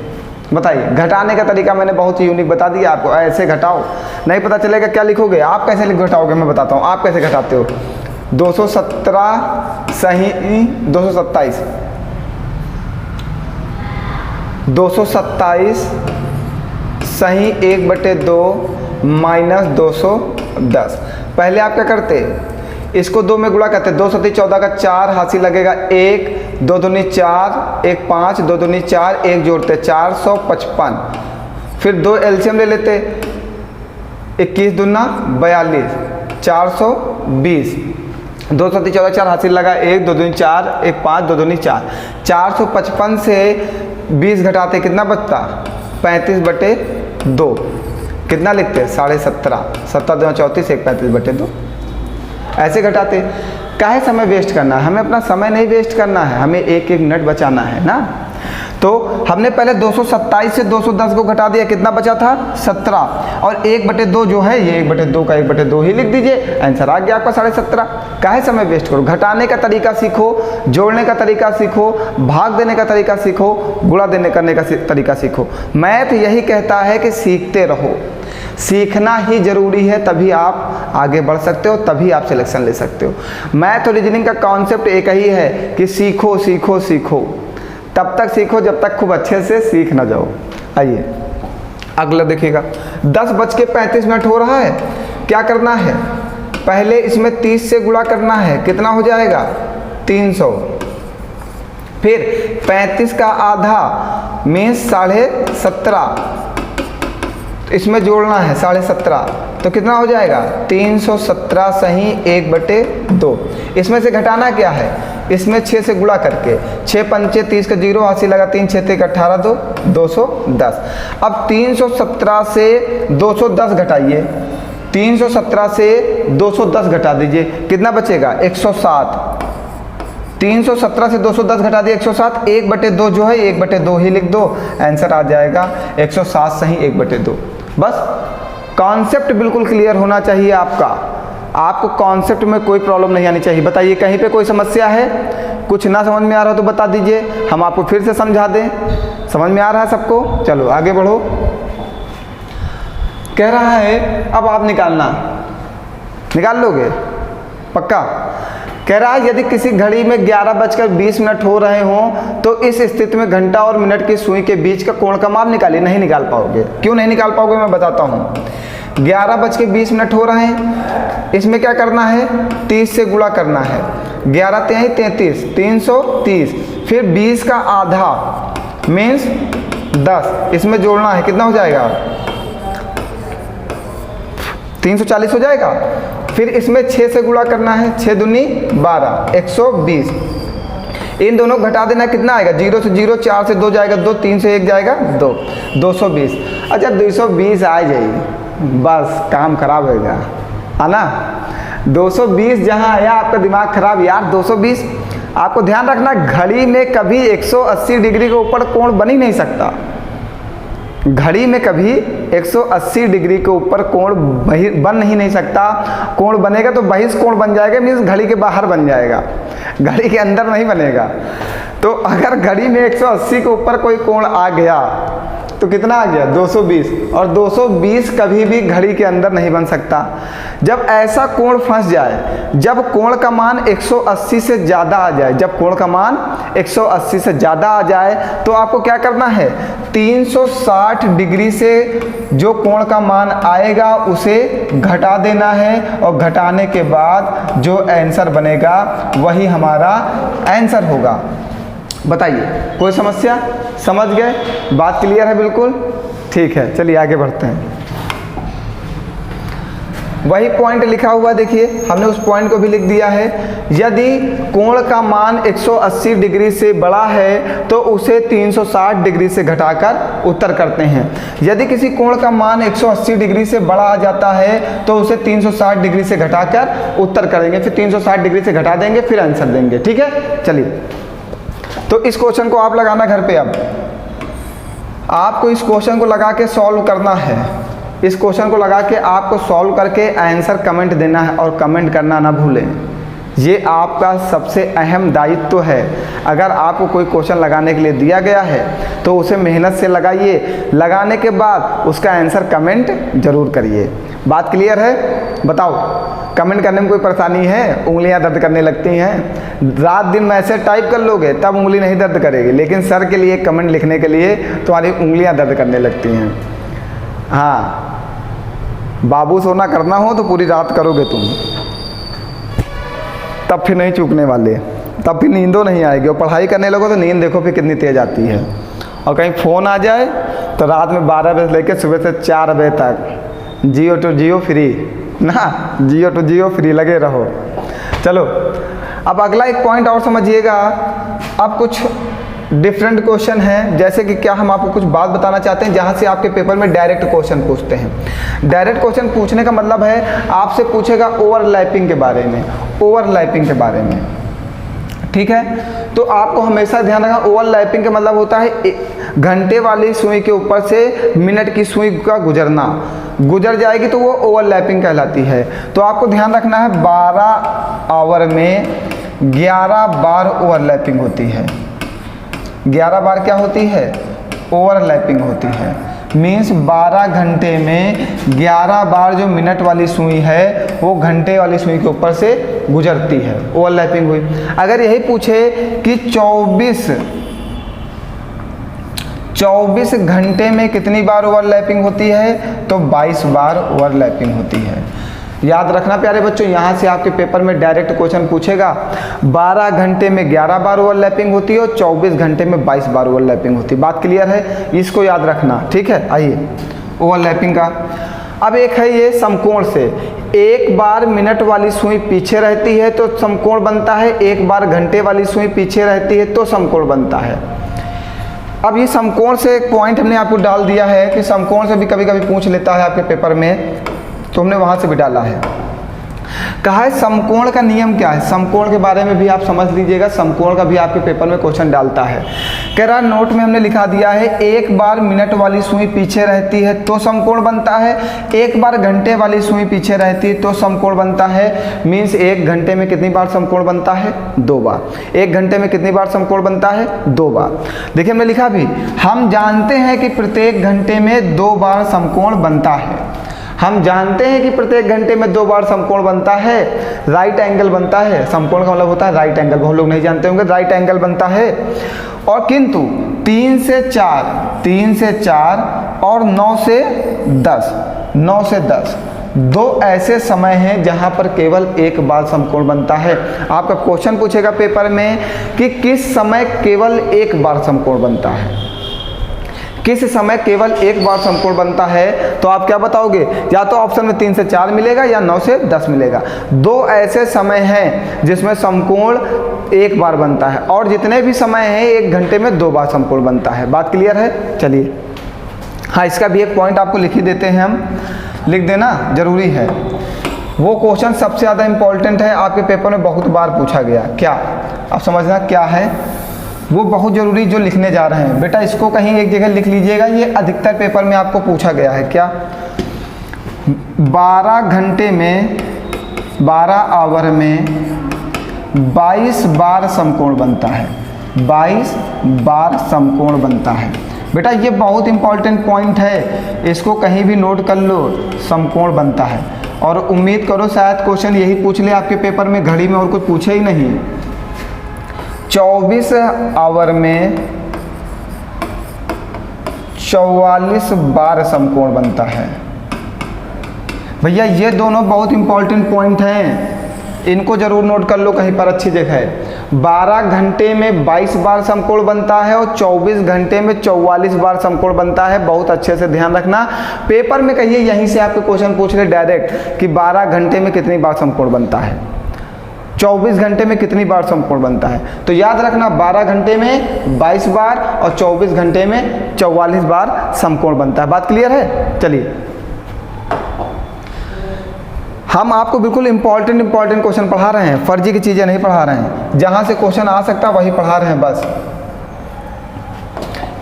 बताइए, घटाने का तरीका मैंने बहुत ही यूनिक बता दिया आपको। ऐसे घटाओ, नहीं पता चलेगा क्या लिखोगे आप, कैसे घटाओगे मैं बताता हूँ। आप कैसे घटाते हो? 217 सही 227, 227 सही 1/2 माइनस 210। पहले आप क्या करते? इसको 2 में गुणा करते, 2 7 14 का 4 हासिल लगेगा 1, 2 दूनी 4, 1 5, 2 दूनी 4, 1 जोड़ते 455। फिर 2 एलसीएम ले लेते, 21 दूना 42, 420। 2 7 14 4 हासिल लगा 1, 2 दूनी 4, 1 5, 2 दूनी 4। 455 से 20 घटाते कितना बचता? 35/2। कितना लिखते? 17.5। 17 2 34, 1 35/2। ऐसे घटाते। काहे समय वेस्ट करना है? हमें अपना समय नहीं वेस्ट करना है, हमें 1-1 मिनट बचाना है ना। तो हमने पहले 227 से 210 को घटा दिया, कितना बचा था? 17। और 1/2 जो है, ये 1/2 का 1/2 ही लिख दीजिए, आंसर आ गया आपका 17.5। काहे समय वेस्ट करो? घटाने का तरीका सीखो, जोड़ने का तरीका सीखो, भाग देने का तरीका सीखो, गुणा देने करने का तरीका सीखो। मैथ यही कहता है कि सीखते रहो। सीखना ही जरूरी है, तभी आप आगे बढ़ सकते हो, तभी आप सिलेक्शन ले सकते हो। मैथ और रीजनिंग का कॉन्सेप्ट एक ही है कि सीखो सीखो सीखो, तब तक सीखो जब तक खूब अच्छे से सीख ना जाओ। आइए अगला देखिएगा, 10:35 हो रहा है। क्या करना है? पहले इसमें 30 से गुणा करना है, कितना हो जाएगा? 300। फिर 35 का आधा मीन्स 17.5, इसमें जोड़ना है 17.5, तो कितना हो जाएगा? 317 सही 1/2। इसमें से घटाना क्या है? इसमें 6 से गुणा करके, 6 पंचे 30 का 0 हासिल लगा 3, 6 3 18 2, 210। अब 317 से 210 घटाइए, 317 से 210 घटा दीजिए, कितना बचेगा 107। 317 से 210 घटा दिए 107, 1/2 जो है 1/2 ही लिख दो, आंसर आ जाएगा 107 सही 1/2। बस कॉन्सेप्ट बिल्कुल क्लियर होना चाहिए आपको कॉन्सेप्ट में कोई प्रॉब्लम नहीं आनी चाहिए। बताइए कहीं पे कोई समस्या है, कुछ ना समझ में आ रहा हो तो बता दीजिए, हम आपको फिर से समझा दें। समझ में आ रहा है सबको? चलो आगे बढ़ो। कह रहा है अब आप निकाल लोगे पक्का? कह रहा है यदि किसी घड़ी में 11:20 हो रहे हों तो इस स्थिति में घंटा और मिनट की सुई के बीच का कोण का माप निकालिए। नहीं निकाल पाओगे। क्यों नहीं निकाल पाओगे मैं बताता हूँ। 11:20 हो रहे हैं, इसमें क्या करना है 30 से गुणा करना है, 11 × 33 330, फिर 20 का आधा मीन्स 10, इसमें जोड़ना है, कितना हो जाएगा 340 हो जाएगा। फिर इसमें 6 से गुणा करना है, 6 दूनी 12 120, इन दोनों घटा देना, कितना आएगा 0 से 0, 4 से 2 जाएगा 2, 3 से 1 जाएगा 2, 220। अच्छा 220 आ जाएगी, बस काम खराब होगा है ना। 220 जहाँ आया आपका दिमाग खराब यार। 220 आपको ध्यान रखना, घड़ी में कभी 180 डिग्री के ऊपर कोण बन ही नहीं सकता। घड़ी में कभी 180 डिग्री के ऊपर कोण बन ही नहीं सकता। कोण बनेगा तो बहिष्कोण बन जाएगा, मीन्स घड़ी के बाहर बन जाएगा, घड़ी के अंदर नहीं बनेगा। तो अगर घड़ी में 180 के ऊपर कोई कोण आ गया तो कितना आ गया 220, और 220 कभी भी घड़ी के अंदर नहीं बन सकता। जब ऐसा कोण फंस जाए, जब कोण का मान 180 से ज़्यादा आ जाए, जब कोण का मान 180 से ज़्यादा आ जाए तो आपको क्या करना है 360 डिग्री से जो कोण का मान आएगा उसे घटा देना है, और घटाने के बाद जो आंसर बनेगा वही हमारा आंसर होगा। बताइए कोई समस्या? समझ गए? बात क्लियर है बिल्कुल? ठीक है, चलिए आगे बढ़ते हैं। वही पॉइंट लिखा हुआ देखिए, हमने उस पॉइंट को भी लिख दिया है। यदि कोण का मान 180 डिग्री से बड़ा है तो उसे 360 डिग्री से घटाकर उत्तर करते हैं। यदि किसी कोण का मान 180 डिग्री से बड़ा आ जाता है तो उसे 360 डिग्री से घटाकर उत्तर करेंगे, फिर 360 डिग्री से घटा देंगे, फिर आंसर देंगे। ठीक है, चलिए तो इस क्वेश्चन को आप लगाना घर पे। अब आपको इस क्वेश्चन को लगा के सॉल्व करना है। इस क्वेश्चन को लगा के आपको सॉल्व करके आंसर कमेंट देना है, और कमेंट करना ना भूलें। ये आपका सबसे अहम दायित्व है। अगर आपको कोई क्वेश्चन लगाने के लिए दिया गया है तो उसे मेहनत से लगाइए, लगाने के बाद उसका आंसर कमेंट जरूर करिए। बात क्लियर है? बताओ, कमेंट करने में कोई परेशानी है? उंगलियां दर्द करने लगती हैं, रात दिन मैसेज टाइप कर लोगे तब उंगली नहीं दर्द करेगी, लेकिन सर के लिए कमेंट लिखने के लिए तुम्हारी उंगलियां दर्द करने लगती हैं। हाँ, बाबू सोना करना हो तो पूरी रात करोगे तुम, तब फिर नहीं चूकने वाले, तब फिर नींदों नहीं आएगी। और पढ़ाई करने लगो तो नींद देखो फिर कितनी तेज आती है। और कहीं फ़ोन आ जाए तो रात में 12 बजे लेकर सुबह से 4 बजे तक जियो टू जियो फ्री ना, जियो टू जियो फ्री लगे रहो। चलो अब अगला एक पॉइंट और समझिएगा। अब कुछ डिफरेंट क्वेश्चन है, जैसे कि क्या हम आपको कुछ बात बताना चाहते हैं जहाँ से आपके पेपर में डायरेक्ट क्वेश्चन पूछते हैं। डायरेक्ट क्वेश्चन पूछने का मतलब है आपसे पूछेगा ओवरलैपिंग के बारे में, ओवरलैपिंग के बारे में। ठीक है, तो आपको हमेशा ध्यान रखना ओवरलैपिंग का मतलब होता है घंटे वाली सुई के ऊपर से मिनट की सुई का गुजरना, गुजर जाएगी तो वो ओवरलैपिंग कहलाती है। तो आपको ध्यान रखना है 12 आवर में 11 बार ओवरलैपिंग होती है। 11 बार क्या होती है? ओवरलैपिंग होती है। मीन्स 12 घंटे में 11 बार जो मिनट वाली सुई है वो घंटे वाली सुई के ऊपर से गुजरती है, ओवरलैपिंग हुई। अगर यही पूछे कि 24 घंटे में कितनी बार ओवरलैपिंग होती है तो 22 बार ओवरलैपिंग होती है। याद रखना प्यारे बच्चों, यहाँ से आपके पेपर में डायरेक्ट क्वेश्चन पूछेगा 12 घंटे में 11 बार ओवरलैपिंग होती है और 24 घंटे में 22 बार ओवरलैपिंग होती है। बात क्लियर है? इसको याद रखना। ठीक है, आइए ओवरलैपिंग का। अब एक है ये समकोण से, एक बार मिनट वाली सुई पीछे रहती है तो समकोण बनता है, एक बार घंटे वाली सुई पीछे रहती है तो समकोण बनता है। अब ये समकोण से एक पॉइंट हमने आपको डाल दिया है कि समकोण से भी कभी कभी पूछ लेता है आपके पेपर में। तो हमने वहाँ से भी डाला है। कहा है समकोण का नियम क्या है, समकोण के बारे में भी आप समझ लीजिएगा, समकोण का भी आपके पेपर में क्वेश्चन डालता है। कह रहा नोट में हमने लिखा दिया है, एक बार मिनट वाली सुई पीछे रहती है तो समकोण बनता है, एक बार घंटे वाली सुई पीछे रहती है तो समकोण बनता है। मीन्स एक घंटे में कितनी बार समकोण बनता है, 2 बार। एक घंटे में कितनी बार समकोण बनता है, 2 बार। देखिए हमने लिखा भी, हम जानते हैं कि प्रत्येक घंटे में 2 बार समकोण बनता है। हम जानते हैं कि प्रत्येक घंटे में 2 बार समकोण बनता है, राइट एंगल बनता है। समकोण का मतलब होता है राइट एंगल, बहुत लोग नहीं जानते होंगे, राइट एंगल बनता है। और किंतु 3 से 4 और 9 से 10 2 ऐसे समय हैं जहां पर केवल एक बार समकोण बनता है। आपका क्वेश्चन पूछेगा पेपर में कि किस समय केवल एक बार समकोण बनता है, किस समय केवल एक बार समकोण बनता है, तो आप क्या बताओगे, या तो ऑप्शन में 3 से 4 मिलेगा या 9 से 10 मिलेगा। 2 ऐसे समय हैं जिसमें समकोण एक बार बनता है, और जितने भी समय हैं एक घंटे में 2 बार समकोण बनता है। बात क्लियर है? चलिए, हाँ इसका भी एक पॉइंट आपको लिख ही देते हैं, हम लिख देना जरूरी है। वो क्वेश्चन सबसे ज़्यादा इंपॉर्टेंट है, आपके पेपर में बहुत बार पूछा गया। क्या आप समझना क्या है, वो बहुत ज़रूरी जो लिखने जा रहे हैं बेटा, इसको कहीं एक जगह लिख लीजिएगा, ये अधिकतर पेपर में आपको पूछा गया है। क्या 12 घंटे में 12 आवर में 22 बार समकोण बनता है, 22 बार समकोण बनता है। बेटा ये बहुत इंपॉर्टेंट पॉइंट है, इसको कहीं भी नोट कर लो, समकोण बनता है। और उम्मीद करो शायद क्वेश्चन यही पूछ ले आपके पेपर में, घड़ी में और कुछ पूछे ही नहीं। 24 आवर में 44 बार समकोण बनता है। भैया ये दोनों बहुत इंपॉर्टेंट पॉइंट हैं, इनको जरूर नोट कर लो कहीं पर अच्छी जगह। 12 घंटे में 22 बार समकोण बनता है और 24 घंटे में 44 बार समकोण बनता है। बहुत अच्छे से ध्यान रखना, पेपर में कहिए यहीं से आपके क्वेश्चन पूछ रहे डायरेक्ट कि 12 घंटे में कितनी बार समकोण बनता है, 24 घंटे में कितनी बार समकोण बनता है। तो याद रखना 12 घंटे में 22 बार और 24 घंटे में 44 बार समकोण बनता है। बात क्लियर है? चलिए, हम आपको बिल्कुल इंपॉर्टेंट क्वेश्चन पढ़ा रहे हैं, फर्जी की चीज़ें नहीं पढ़ा रहे हैं, जहाँ से क्वेश्चन आ सकता वही पढ़ा रहे हैं बस।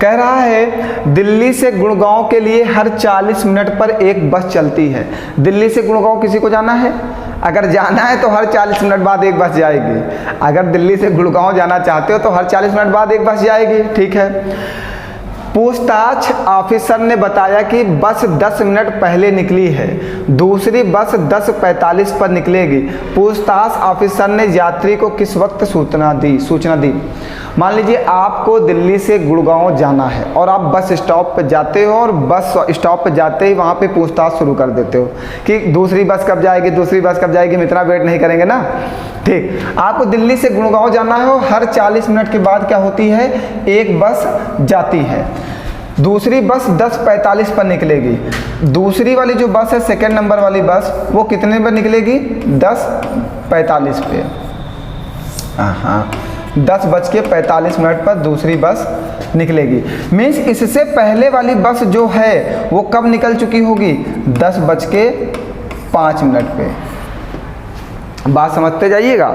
कह रहा है दिल्ली से गुड़गांव के लिए हर 40 मिनट पर एक बस चलती है। दिल्ली से गुड़गांव किसी को जाना है? अगर जाना है तो हर 40 मिनट बाद एक बस जाएगी। अगर दिल्ली से गुड़गांव जाना चाहते हो तो हर 40 मिनट बाद एक बस जाएगी, ठीक है। पूछताछ ऑफिसर ने बताया कि बस 10 मिनट पहले निकली है, दूसरी बस 10:45 पर निकलेगी। पूछताछ ऑफिसर ने यात्री को किस वक्त सूचना दी? मान लीजिए आपको दिल्ली से गुड़गांव जाना है और आप बस स्टॉप पर जाते हो, और बस स्टॉप पर जाते ही वहाँ पे पूछताछ शुरू कर देते हो कि दूसरी बस कब जाएगी, हम इतना वेट नहीं करेंगे ना। ठीक, आपको दिल्ली से गुड़गांव जाना है और हर 40 मिनट के बाद क्या होती है, एक बस जाती है। दूसरी बस 10:45 पर निकलेगी। दूसरी वाली जो बस है, सेकंड नंबर वाली बस, वो कितने पर निकलेगी? 10:45 पे। हाँ, 10:45 पर दूसरी बस निकलेगी। मीन्स इससे पहले वाली बस जो है वो कब निकल चुकी होगी? 10:05 पे। बात समझते जाइएगा,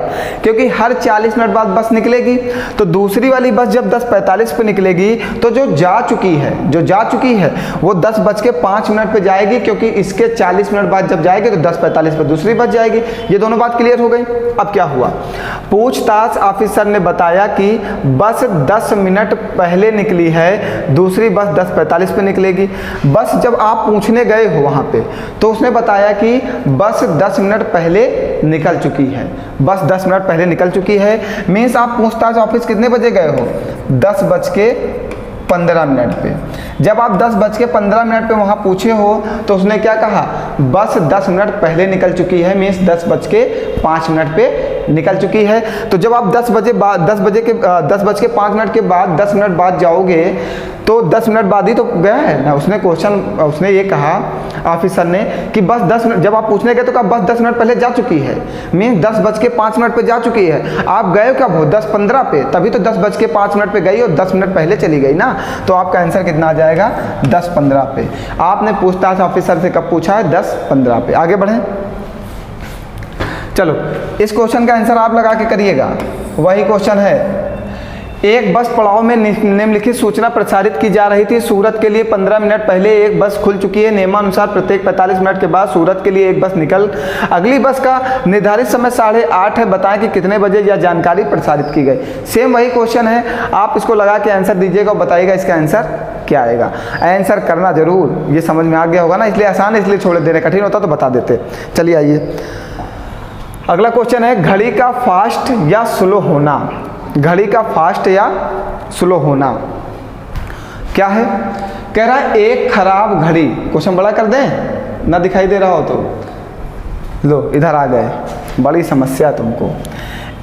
क्योंकि हर 40 मिनट बाद बस निकलेगी, तो दूसरी वाली बस जब 10:45 पे निकलेगी तो जो जा चुकी है वो 10:05 पे जाएगी, क्योंकि इसके 40 मिनट बाद जब जाएगी तो 10:45 पे दूसरी बस जाएगी। ये दोनों बात क्लियर हो गई। अब क्या हुआ, पूछताछ ऑफिसर ने बताया कि बस 10 मिनट पहले निकली है, दूसरी बस 10:45 पे निकलेगी। बस जब आप पूछने गए हो वहाँ पे, तो उसने बताया कि बस 10 मिनट पहले निकल चुकी है, बस 10 मिनट पहले निकल चुकी है। मीन्स आप पूछताछ ऑफिस कितने बजे गए हो? 10:15 पे। जब आप 10:15 पे वहाँ पूछे हो तो उसने क्या कहा? बस 10 मिनट पहले निकल चुकी है, मीन्स 10:05 पे निकल चुकी है। तो जब आप 10 बज के 5 मिनट के बाद 10 मिनट बाद जाओगे तो 10 मिनट बाद ही तो गया है ना। उसने ये कहा ऑफिसर ने कि बस 10 मिनट, जब आप पूछने गए तो कहा बस 10 मिनट पहले जा चुकी है, मीन 10 बज के 5 मिनट पे जा चुकी है। आप गए कब हो? 10:15 पे, तभी तो 10 बज के 5 मिनट पे गई और 10 मिनट पहले चली गई ना। तो आपका आंसर कितना आ जाएगा? 10:15 पे। आपने पूछताछ ऑफिसर से कब पूछा है? 10:15 पे। आगे बढ़ें, चलो इस क्वेश्चन का आंसर आप लगा के करिएगा। वही क्वेश्चन है, एक बस पड़ाव में निम्नलिखित सूचना प्रसारित की जा रही थी। सूरत के लिए 15 मिनट पहले एक बस खुल चुकी है। नियमानुसार प्रत्येक 45 मिनट के बाद सूरत के लिए एक बस निकल, अगली बस का निर्धारित समय 8:30 है। बताएं कि कितने बजे यह जानकारी प्रसारित की गई। सेम वही क्वेश्चन है, आप इसको लगा के आंसर दीजिएगा और बताइएगा इसका आंसर क्या आएगा। आंसर करना जरूर, ये समझ में आ गया होगा ना, इसलिए आसान है, इसलिए छोड़ दे रहे, कठिन होता तो बता देते। चलिए आइए, अगला क्वेश्चन है, घड़ी का फास्ट या स्लो होना। घड़ी का फास्ट या स्लो होना क्या है? कह रहा है एक खराब घड़ी, क्वेश्चन बड़ा कर दें ना, दिखाई दे रहा हो तो लो इधर आ गए, बड़ी समस्या तुमको।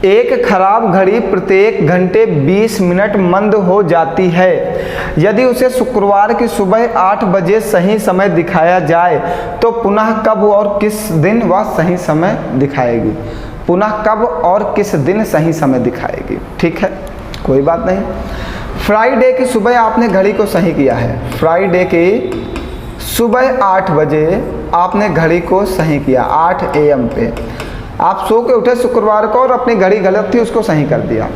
एक खराब घड़ी प्रत्येक घंटे 20 मिनट मंद हो जाती है। यदि उसे शुक्रवार की सुबह 8 बजे सही समय दिखाया जाए तो पुनः कब और किस दिन वह सही समय दिखाएगी? पुनः कब और किस दिन सही समय दिखाएगी? ठीक है, कोई बात नहीं। फ्राइडे की सुबह आपने घड़ी को सही किया है। फ्राइडे की सुबह 8 बजे आपने घड़ी को सही किया, 8 AM पे। आप सो के उठे शुक्रवार को और अपनी घड़ी गलत थी, उसको सही कर दिया।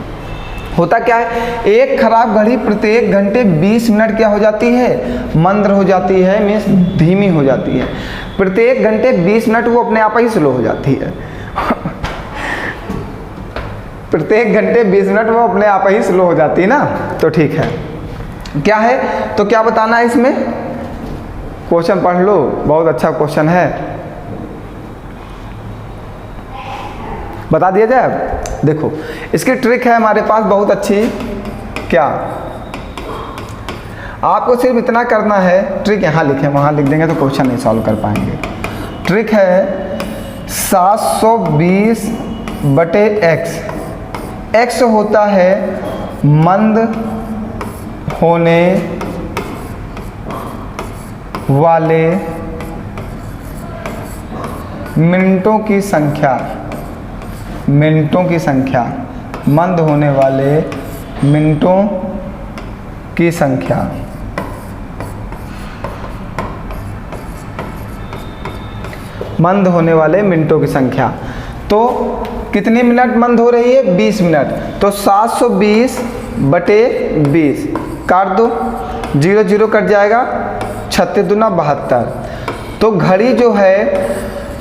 होता क्या है, एक खराब घड़ी प्रत्येक घंटे 20 मिनट क्या हो जाती है? मंद हो जाती है, मीन्स धीमी हो जाती है। प्रत्येक घंटे 20 मिनट वो अपने आप ही स्लो हो जाती है। प्रत्येक घंटे 20 मिनट वो अपने आप ही स्लो हो जाती है ना। तो ठीक है, क्या है तो क्या बताना है इसमें? क्वेश्चन पढ़ लो, बहुत अच्छा क्वेश्चन है, बता दिया जाए। अब देखो इसकी ट्रिक है हमारे पास बहुत अच्छी। क्या आपको सिर्फ इतना करना है, ट्रिक यहाँ लिखे, वहाँ लिख देंगे तो क्वेश्चन नहीं सॉल्व कर पाएंगे। ट्रिक है 720/x। x होता है मंद होने वाले मिनटों की संख्या। मिनटों की संख्या, मंद होने वाले मिनटों की संख्या। मंद होने वाले मिनटों की संख्या। तो कितने मिनट मंद हो रही है? 20 मिनट। तो 720/20 काट दो, 0 0 कट जाएगा, 36 दूना 72। तो घड़ी जो है,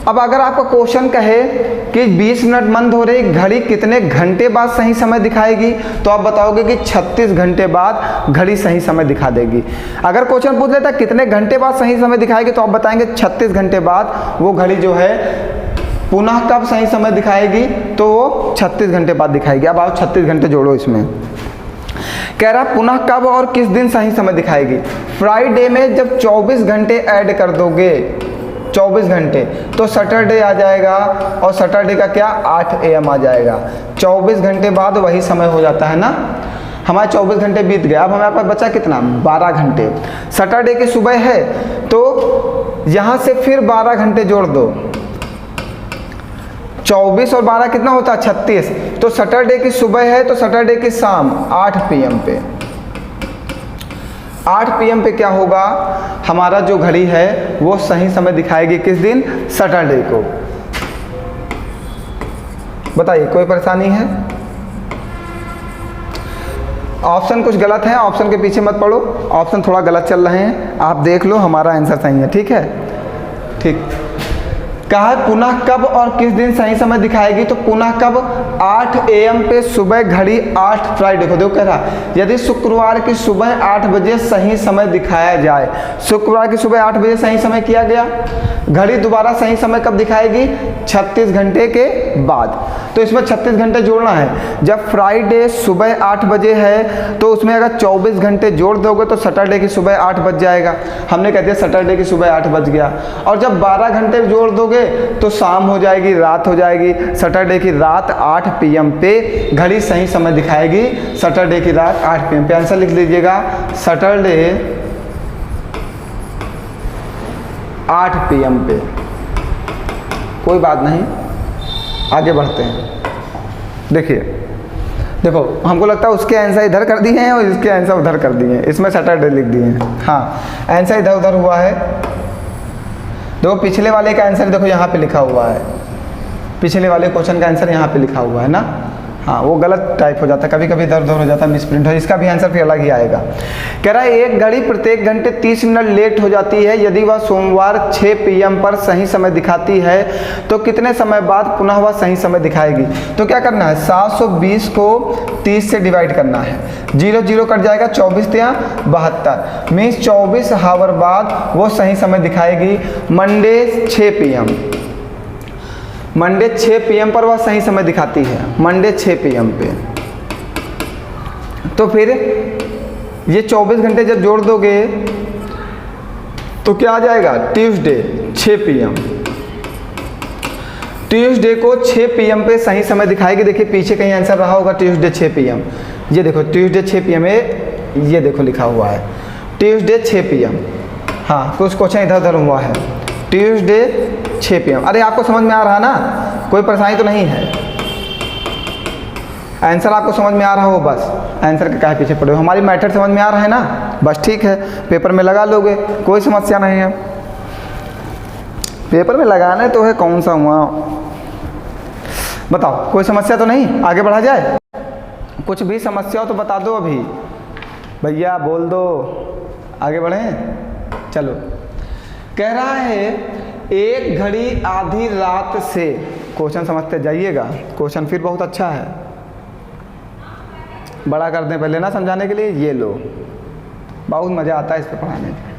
अब अगर आपका क्वेश्चन कहे कि 20 मिनट मंद हो रही, घड़ी कितने घंटे बाद सही समय दिखाएगी, तो आप बताओगे कि 36 घंटे बाद घड़ी सही समय दिखा देगी। अगर क्वेश्चन पूछ लेता कितने घंटे बाद सही समय दिखाएगी, तो आप बताएंगे 36 घंटे बाद वो घड़ी जो है पुनः कब सही समय दिखाएगी, तो वो 36 घंटे बाद दिखाएगी। अब आओ 36 घंटे जोड़ो इसमें। कह रहा पुनः कब और किस दिन सही समय दिखाएगी। फ्राइडे में जब 24 घंटे ऐड कर दोगे, 24 घंटे, तो सैटरडे आ जाएगा, और सैटरडे का क्या 8 AM आ जाएगा। 24 घंटे बाद वही समय हो जाता है ना। हमारे 24 घंटे बीत गए, अब हमारे पास बचा कितना? 12 घंटे। सैटरडे की सुबह है तो यहाँ से फिर 12 घंटे जोड़ दो, 24 और 12 कितना होता है? 36। तो सैटरडे की सुबह है तो सैटरडे की शाम 8 PM पे। 8 PM पे क्या होगा, हमारा जो घड़ी है वो सही समय दिखाएगी। किस दिन? सैटरडे को। बताइए कोई परेशानी है? ऑप्शन कुछ गलत है, ऑप्शन के पीछे मत पड़ो, ऑप्शन थोड़ा गलत चल रहे हैं, आप देख लो हमारा आंसर सही है। ठीक है, ठीक। कहा पुनः कब और किस दिन सही समय दिखाएगी, तो पुनः कब 8 AM पे सुबह घड़ी 8 फ्राइडे को। देखो कह रहा यदि शुक्रवार की सुबह 8 बजे सही समय दिखाया जाए, शुक्रवार की सुबह 8 बजे सही समय किया गया, घड़ी दोबारा सही समय कब दिखाएगी? 36 घंटे के बाद। तो इसमें 36 घंटे जोड़ना है। जब फ्राइडे सुबह 8 बजे है तो उसमें अगर 24 घंटे जोड़ दोगे तो सैटरडे की सुबह 8 बज जाएगा। हमने कह दिया सैटरडे की सुबह 8 बज गया। और जब 12 घंटे जोड़ दोगे तो शाम हो जाएगी, रात हो जाएगी। सैटरडे की रात 8 PM पे घड़ी सही समय दिखाएगी। सैटरडे की रात 8 PM पे। आंसर लिख लीजिएगा, सैटरडे 8 PM पे। कोई बात नहीं, आगे बढ़ते हैं। देखिए, देखो हमको लगता है उसके आंसर इधर कर दिए हैं और इसके आंसर उधर कर दिए हैं, इसमें सैटरडे लिख दिए हैं। हाँ, आंसर इधर उधर हुआ है। देखो पिछले वाले का आंसर देखो यहाँ पे लिखा हुआ है, पिछले वाले क्वेश्चन का आंसर यहाँ पे लिखा हुआ है ना। हाँ, वो गलत टाइप हो जाता है, कभी कभी इधर उधर हो जाता है, मिसप्रिंट हो। इसका भी आंसर फिर अलग ही आएगा। कह रहा है एक घड़ी प्रत्येक घंटे 30 मिनट लेट हो जाती है। यदि वह सोमवार 6 PM पर सही समय दिखाती है तो कितने समय बाद पुनः वह सही समय दिखाएगी? तो क्या करना है, 720 को 30 से डिवाइड करना है। 0 0 कट जाएगा, 24 या 72 मीन्स 24 हावर बाद वो सही समय दिखाएगी। मंडे 6 PM, मंडे 6 PM पर वह सही समय दिखाती है, मंडे 6 PM पे। तो फिर ये 24 घंटे जब जोड़ दोगे तो क्या आ जाएगा, ट्यूसडे 6 PM। ट्यूसडे को 6 PM पे सही समय दिखाएगी। देखिए पीछे कहीं आंसर रहा होगा, ट्यूसडे 6 PM। ये देखो ट्यूसडे 6 PM है, ये देखो लिखा हुआ है ट्यूसडे 6 PM। हाँ, कुछ क्वेश्चन इधर उधर हुआ है। Tuesday 6 PM। अरे आपको समझ में आ रहा ना, कोई परेशानी तो नहीं है? आंसर आपको समझ में आ रहा हो, बस आंसर के काहे पीछे पड़े हो। हमारी मैथड समझ में आ रहा है ना, बस ठीक है, पेपर में लगा लोगे, कोई समस्या नहीं है। पेपर में लगाने तो है, कौन सा हुआ बताओ, कोई समस्या तो नहीं? आगे बढ़ा जाए, कुछ भी समस्या हो तो बता दो अभी भैया, बोल दो, आगे बढ़ें। चलो, कह रहा है एक घड़ी आधी रात से, क्वेश्चन समझते जाइएगा, क्वेश्चन फिर बहुत अच्छा है, बड़ा कर दें पहले ना समझाने के लिए। ये लो, बहुत मज़ा आता है इस पर पढ़ाने में।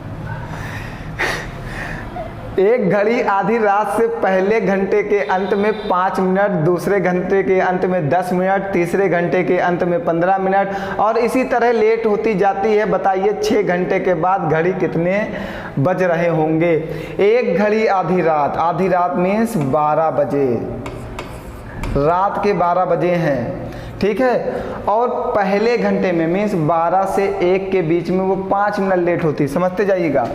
एक घड़ी आधी रात से पहले घंटे के अंत में 5 मिनट, दूसरे घंटे के अंत में 10 मिनट, तीसरे घंटे के अंत में 15 मिनट और इसी तरह लेट होती जाती है। बताइए 6 घंटे के बाद घड़ी कितने बज रहे होंगे? एक घड़ी आधी रात मीन्स 12 बजे, रात के 12 बजे हैं, ठीक है। और पहले घंटे में मीन्स 12 से 1 के बीच में वो 5 मिनट लेट होती, समझते जाइएगा।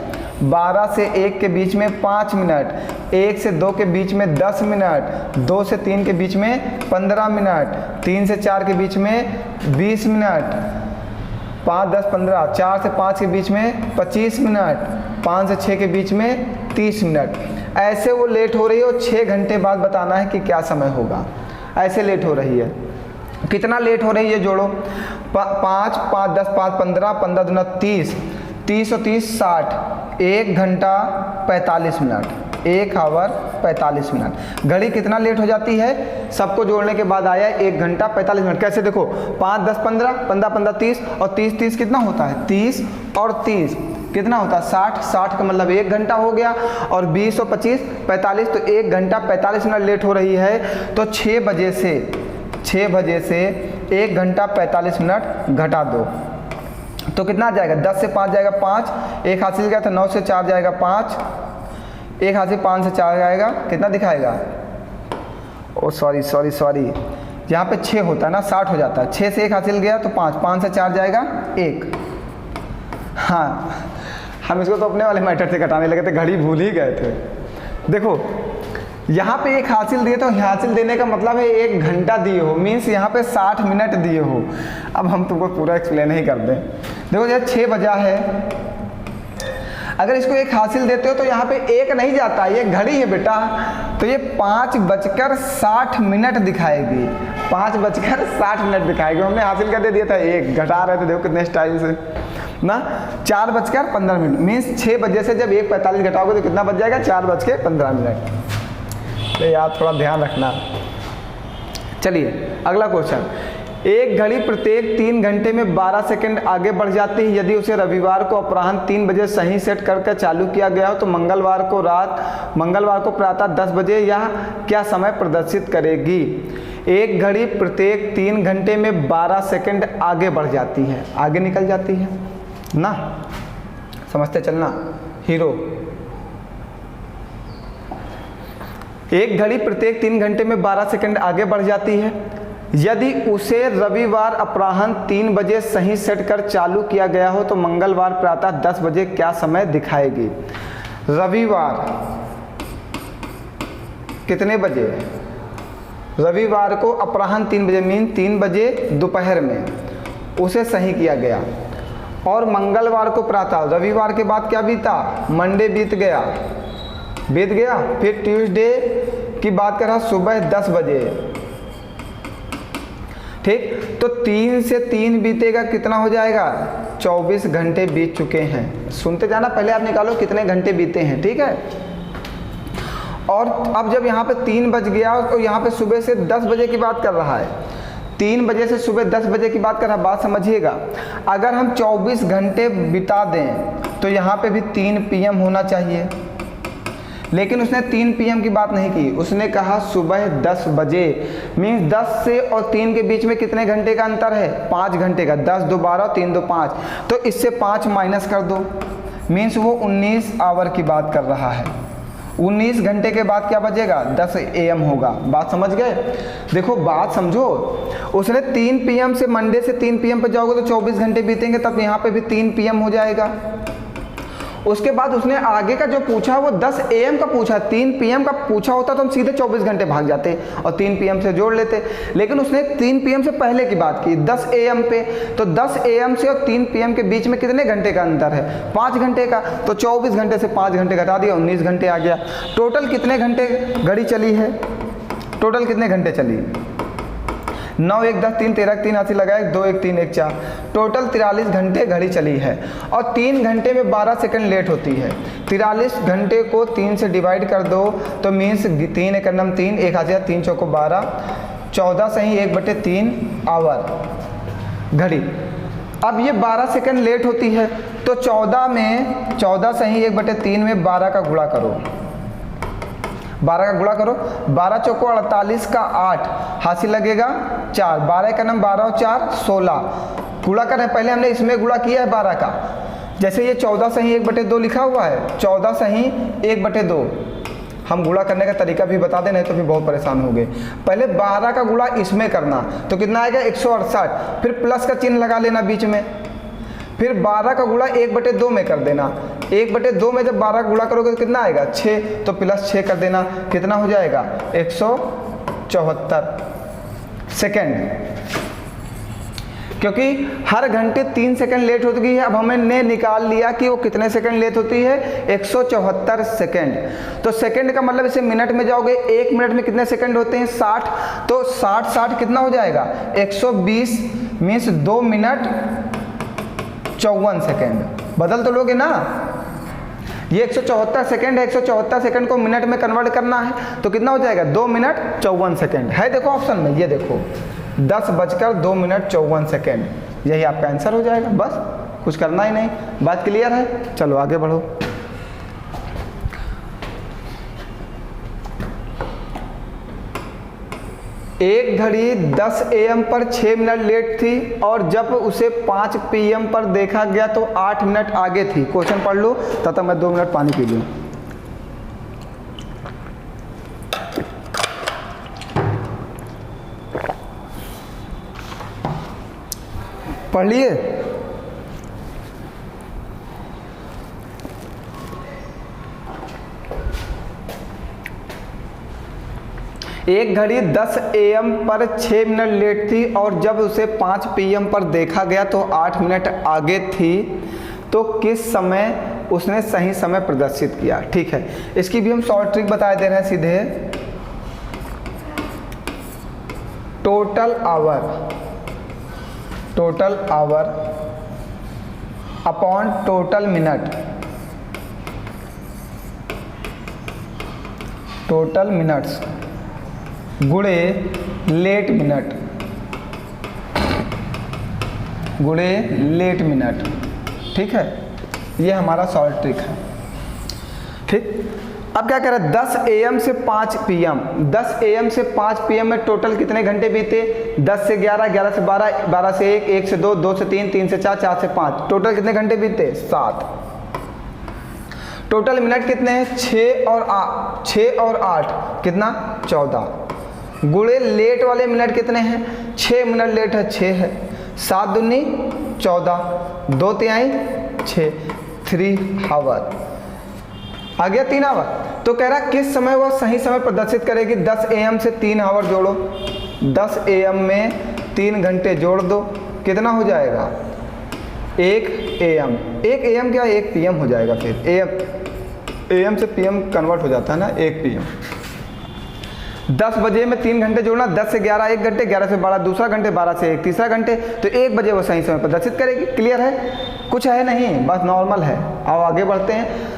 12 से 1 के बीच में 5 मिनट, 1 से 2 के बीच में 10 मिनट, 2 से 3 के बीच में 15 मिनट, 3 से 4 के बीच में 20 मिनट, 5 10 15, 4 से 5 के बीच में 25 मिनट, 5 से 6 के बीच में 30 मिनट। ऐसे वो लेट हो रही है और 6 घंटे बाद बताना है कि क्या समय होगा। ऐसे लेट हो रही है, कितना लेट हो रही है जोड़ो, 5 5 10 5 15, 15 दूना 30, 30 और 30 60, 1 घंटा 45 मिनट, 1 आवर 45 मिनट। घड़ी कितना लेट हो जाती है? सबको जोड़ने के बाद आया 1 घंटा 45 मिनट। कैसे देखो, 5 10 15, 15 15 30 और 30 30 कितना होता है? 30 और 30 कितना होता है? 60, 60 का मतलब 1 घंटा हो गया। और 20 और 25 45, तो 1 घंटा 45 मिनट लेट हो रही है। तो 6 बजे से 1 घंटा 45 मिनट घटा दो तो कितना आ जाएगा? 10 से 5 जाएगा 5, एक हाथ से गया था, 9 से 4 जाएगा 5, एक हाथ से 5 से 4 जाएगा, कितना दिखाएगा? ओ सॉरी, यहाँ पे 6 होता है ना, 60 हो जाता है। 6 से 1 हासिल गया तो 5, 5 से 4 जाएगा 1। हाँ, हम इसको तो अपने वाले मैटर से घटाने लगे थे, घड़ी भूल ही गए थे। देखो यहाँ पे 1 हासिल दिए तो हासिल देने का मतलब है 1 घंटा दिए हो, मीन्स यहाँ पे 60 मिनट दिए हो। अब हम तुमको पूरा एक्सप्लेन ही कर दें। देखो ये 6 बजा है, अगर इसको 1 हासिल देते हो तो यहाँ पे 1 नहीं जाता, ये घड़ी है बेटा, तो ये 5:60 मिनट दिखाएगी, 5:60 दिखाएगी। हमने हासिल कर दिया था 1, घटा रहे थे, देखो कितने स्टाइल से ना, 4:15 मीन्स 6 बजे से जब 1:45 घटाओगे तो कितना बच जाएगा? 4:15। तो यार थोड़ा ध्यान रखना। चलिए अगला क्वेश्चन, एक घड़ी प्रत्येक 3 घंटे में 12 सेकंड आगे बढ़ जाती है। यदि उसे रविवार को अपराह्न 3 बजे सही सेट करके चालू किया गया हो तो मंगलवार को प्रातः 10 बजे यह क्या समय प्रदर्शित करेगी? एक घड़ी प्रत्येक 3 घंटे में 12 सेकंड आगे बढ़ जाती है, आगे निकल जाती है ना, समझते चलना। हीरो, एक घड़ी प्रत्येक 3 घंटे में 12 सेकंड आगे बढ़ जाती है। यदि उसे रविवार अपराह्न 3 बजे सही सेट कर चालू किया गया हो तो मंगलवार प्रातः 10 बजे क्या समय दिखाएगी? रविवार कितने बजे? रविवार को अपराह्न 3 बजे मीन 3 बजे दोपहर में उसे सही किया गया, और मंगलवार को प्रातः, रविवार के बाद क्या बीता? मंडे बीत गया, फिर ट्यूसडे की बात कर रहा सुबह 10 बजे, ठीक। तो 3 से 3 बीतेगा, कितना हो जाएगा? 24 घंटे बीत चुके हैं। सुनते जाना, पहले आप निकालो कितने घंटे बीते हैं, ठीक है। और अब जब यहाँ पे 3 बज गया तो यहाँ पे सुबह से 10 बजे की बात कर रहा है, 3 बजे से सुबह 10 बजे की बात कर रहा है। बात समझिएगा, अगर हम 24 घंटे बिता दें तो यहाँ पे भी 3 PM होना चाहिए, लेकिन उसने 3 PM की बात नहीं की, उसने कहा सुबह 10 बजे। मीन्स 10 से और 3 के बीच में कितने घंटे का अंतर है? 5 घंटे का। 10 2 12, 3 2 5, तो इससे 5 माइनस कर दो, मीन्स वो 19 आवर की बात कर रहा है। 19 घंटे के बाद क्या बजेगा? 10 AM होगा। बात समझ गए? देखो बात समझो, उसने 3 PM से, मंडे से 3 PM पर जाओगे तो 24 घंटे बीतेंगे, तब यहाँ पे भी 3 PM हो जाएगा। उसके बाद उसने आगे का जो पूछा वो 10 AM का पूछा, 3 PM का पूछा होता तो हम सीधे 24 घंटे भाग जाते और 3 PM से जोड़ लेते, लेकिन उसने 3 PM से पहले की बात की, 10 AM पे। तो 10 AM से और 3 PM के बीच में कितने घंटे का अंतर है? 5 घंटे का। तो 24 घंटे से 5 घंटे घटा दिया, 19 घंटे आ गया। टोटल कितने घंटे घड़ी चली है? टोटल कितने घंटे चली? 9 1 10 3 13 3 80 लगाए, 2 1 3 1 4, टोटल 43 घंटे घड़ी चली है। और 3 घंटे में 12 सेकंड लेट होती है। 43 घंटे को 3 से डिवाइड कर दो तो मीन्स 3 1 9 3, 1 हाथ 3 चौको 12, 14 सही 1/3 आवर घड़ी। अब ये 12 सेकंड लेट होती है, तो 14 सही 1/3 में 12 का गुणा करो, 12 का गुणा करो, 12 चौको 48 का 8, हासिल लगेगा 4, 12 का नाम 12 और 4 16, गुणा करें। पहले हमने इसमें गुणा किया है 12 का, जैसे ये 14 सही 1/2 लिखा हुआ है, 14 सही 1/2, हम गुणा करने का तरीका भी बता दें, नहीं तो भी बहुत परेशान हो गए। पहले 12 का गुणा इसमें करना, तो कितना आएगा? 168, फिर प्लस का चिन्ह लगा लेना बीच में, फिर 12 का गुणा 1/2 में कर देना। 1/2 में जब 12 का गुणा करोगे तो कितना आएगा? 6, तो प्लस 6 कर देना, कितना हो जाएगा? 174 सेकेंड। क्योंकि हर घंटे 3 सेकंड लेट होती है, अब हमने निकाल लिया कि वो कितने सेकंड लेट होती है? 174 सेकंड। तो सेकंड का मतलब इसे मिनट में जाओगे, 1 मिनट में कितने सेकंड होते हैं? 60, तो 60 कितना हो जाएगा? 120, मीन्स 2 मिनट 54 सेकेंड। बदल तो लोगे ना, ये 174 सेकेंड है, 174 सेकेंड को मिनट में कन्वर्ट करना है, तो कितना हो जाएगा? 2 मिनट 54 सेकेंड है। देखो ऑप्शन में, ये देखो 10:02 सेकेंड, यही आपका आंसर हो जाएगा। बस कुछ करना ही नहीं। बात क्लियर है? चलो आगे बढ़ो। एक घड़ी 10 AM पर 6 मिनट लेट थी और जब उसे 5 PM पर देखा गया तो 8 मिनट आगे थी। क्वेश्चन पढ़ लो, तब तक मैं 2 मिनट पानी पी लूँ। पढ़ लिए? एक घड़ी 10 AM पर 6 मिनट लेट थी और जब उसे 5 PM पर देखा गया तो 8 मिनट आगे थी, तो किस समय उसने सही समय प्रदर्शित किया? ठीक है, इसकी भी हम शॉर्ट ट्रिक बता दे रहे हैं सीधे। Total hour upon total minute, total minutes गुणे लेट मिनट, ठीक है, ये हमारा शॉर्ट ट्रिक है। ठीक, अब क्या कह रहा है, 10 AM से 5 PM, 10 AM से 5 PM में टोटल कितने घंटे बीते, 10 से 11, 11 से 12, 12 से 1, 1 से 2, 2 से 3, 3 से 4, 4 से 5, टोटल कितने घंटे बीते, 7। टोटल मिनट कितने हैं, 6 और 8 कितना, 14। गुणे लेट वाले मिनट कितने हैं, 6 मिनट लेट है, 6 है, 7 दूनी 14, 2 तिहाई 6, 3 आवर आ गया, 3 आवर। तो कह रहा किस समय वह सही समय प्रदर्शित करेगी, 10 AM से 3 आवर जोड़ो, 10 AM में 3 घंटे जोड़ दो, कितना हो जाएगा, 1 AM, 1 AM क्या 1 PM हो जाएगा, फिर AM से PM कन्वर्ट हो जाता है ना, 1 PM। 10 बजे में 3 घंटे जोड़ना, 10 से 11 1 घंटे, 11 से 12 दूसरा घंटे, 12 से 1 तीसरा घंटे, तो 1 बजे वो सही समय प्रदर्शित करेगी। क्लियर है, कुछ है नहीं, बस नॉर्मल है। अब आगे बढ़ते हैं।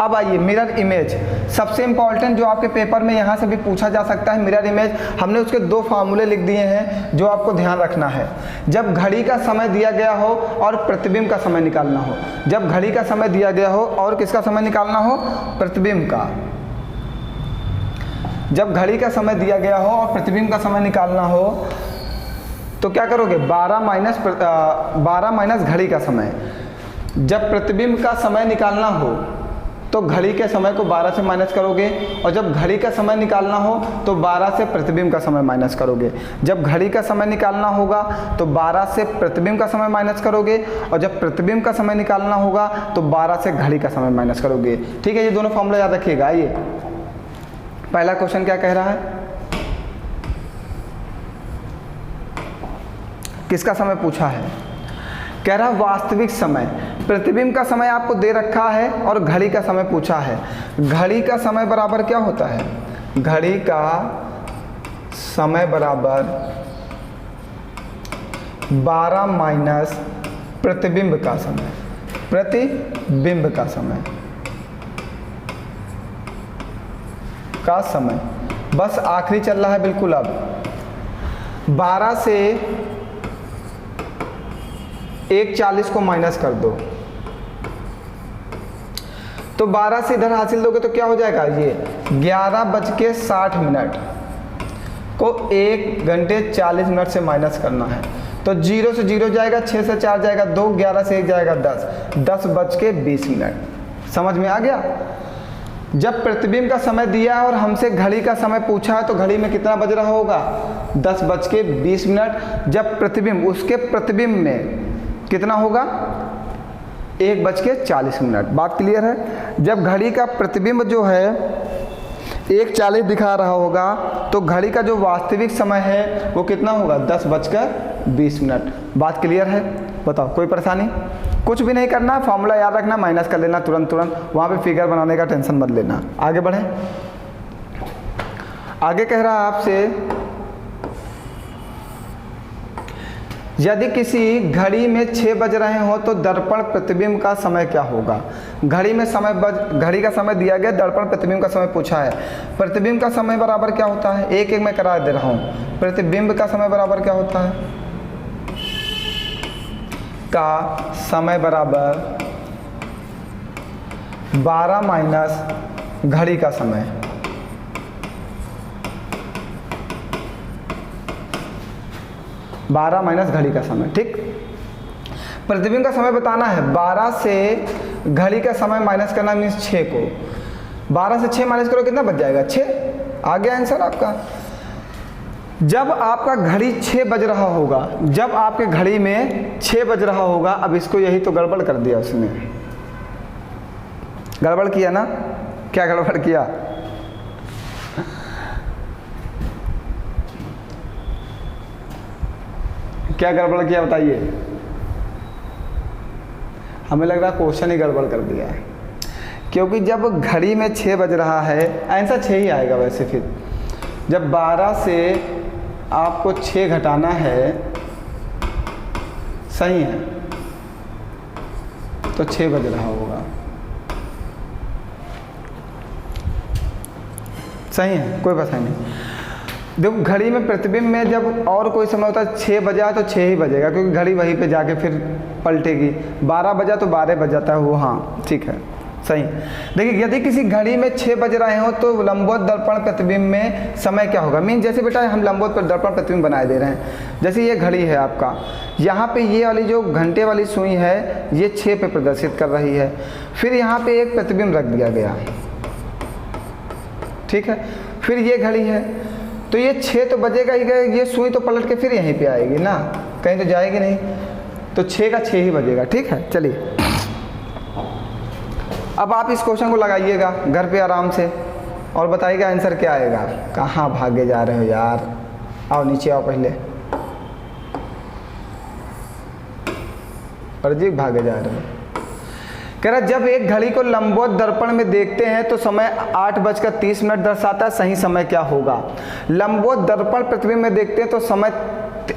अब आइए मिरर इमेज, सबसे इंपॉर्टेंट जो आपके पेपर में यहाँ से भी पूछा जा सकता है, मिरर इमेज। हमने उसके 2 फार्मूले लिख दिए हैं जो आपको ध्यान रखना है। जब घड़ी का समय दिया गया हो और प्रतिबिंब का समय निकालना हो, जब घड़ी का समय दिया गया हो और किसका समय निकालना हो, प्रतिबिंब का। जब घड़ी का समय दिया गया हो और प्रतिबिंब का समय निकालना हो तो क्या करोगे, 12 माइनस घड़ी का समय। जब प्रतिबिंब का समय निकालना हो तो घड़ी के समय को 12 से माइनस करोगे, और जब घड़ी का समय निकालना हो तो 12 से प्रतिबिंब का समय माइनस करोगे। जब घड़ी का समय निकालना होगा तो 12 से प्रतिबिंब का समय माइनस करोगे, और जब प्रतिबिंब का समय निकालना होगा तो 12 से घड़ी का समय माइनस करोगे। ठीक है, ये दोनों फॉर्मूला याद रखिएगा। आइए पहला क्वेश्चन क्या कह रहा है, किसका समय पूछा है, कह रहा है वास्तविक समय। प्रतिबिंब का समय आपको दे रखा है और घड़ी का समय पूछा है। घड़ी का समय बराबर क्या होता है, घड़ी का समय बराबर 12 माइनस प्रतिबिंब का समय, प्रतिबिंब का समय बस आखिरी चल रहा है बिल्कुल। अब 12 से 1:40 को माइनस कर दो, तो 12 से इधर हासिल दोगे तो क्या हो जाएगा, ये 11:60 को 1 घंटे 40 मिनट से माइनस करना है। तो 0 से 0 जाएगा, 6 से 4 जाएगा 2, 11 से 1 जाएगा 10, 10:20। समझ में आ गया। जब प्रतिबिंब का समय दिया है और हमसे घड़ी का समय पूछा है तो घड़ी में कितना बज रहा होगा, 10:20। जब प्रतिबिंब, उसके प्रतिबिंब में कितना होगा, 1:40। बात क्लियर है। जब घड़ी का प्रतिबिंब जो है 1:40 दिखा रहा होगा तो घड़ी का जो वास्तविक समय है वो कितना होगा, 10:20। बात क्लियर है। बताओ कोई परेशानी, कुछ भी नहीं करना, फॉर्मूला याद रखना, माइनस कर लेना तुरंत, वहाँ पे फिगर बनाने का टेंशन मत लेना। आगे बढ़े। आगे कह रहा है आपसे, यदि किसी घड़ी में 6 बज रहे हो तो दर्पण प्रतिबिंब का समय क्या होगा। घड़ी में घड़ी का समय दिया गया, दर्पण प्रतिबिंब का समय पूछा है। प्रतिबिंब का समय बराबर क्या होता है, एक एक मैं करा दे रहा हूँ। प्रतिबिंब का समय बराबर क्या होता है, का समय बराबर 12 माइनस घड़ी का समय। घड़ी का समय। ठीक, प्रतिबिंब का समय बताना है, 12 से घड़ी का समय माइनस करना मीन्स 6 को 12 से 6 माइनस करो कितना बच जाएगा, 6। आ गया आंसर आपका। जब आपका घड़ी 6 बज रहा होगा, जब आपके घड़ी में 6 बज रहा होगा, अब इसको यही तो गड़बड़ कर दिया उसने, गड़बड़ किया ना, क्या गड़बड़ किया, क्या गड़बड़ किया बताइए। हमें लग रहा है क्वेश्चन ही गड़बड़ कर दिया है, क्योंकि जब घड़ी में 6 बज रहा है, आंसर 6 ही आएगा वैसे। फिर जब 12 से आपको 6 घटाना है, सही है, तो 6 बज रहा होगा, सही है, कोई पता नहीं। देखो घड़ी में प्रतिबिंब में जब और कोई समय होता है 6 बजा तो 6 ही बजेगा, क्योंकि घड़ी वहीं पे जाके फिर पलटेगी। 12 बजा तो 12 बज जाता है वो, हाँ ठीक है। सही। देखिए यदि किसी घड़ी में 6 बज रहे हो तो लंबवत दर्पण प्रतिबिंब में समय क्या होगा। मीन जैसे बेटा हम लंबवत दर्पण प्रतिबिंब बनाए दे रहे हैं, जैसे ये घड़ी है आपका, यहाँ पे ये वाली जो घंटे वाली सुई है ये 6 पे प्रदर्शित कर रही है, फिर यहाँ पे एक प्रतिबिंब रख दिया गया, ठीक है, फिर ये घड़ी है तो ये 6 तो बजेगा ही, ये सुई तो पलट के फिर यहीं पे आएगी ना, कहीं तो जाएगी नहीं, तो 6 का 6 ही बजेगा। ठीक है, चलिए अब आप इस क्वेश्चन को लगाइएगा घर पे आराम से और बताइएगा आंसर क्या आएगा। कहाँ भागे जा रहे हो यार, आओ नीचे आओ पहले, अरजी भागे जा रहे हो। कह रहा जब एक घड़ी को लंबवत दर्पण में देखते हैं तो समय 8:30 दर्शाता है, सही समय क्या होगा। लंबवत दर्पण प्रतिबिंब में देखते हैं तो समय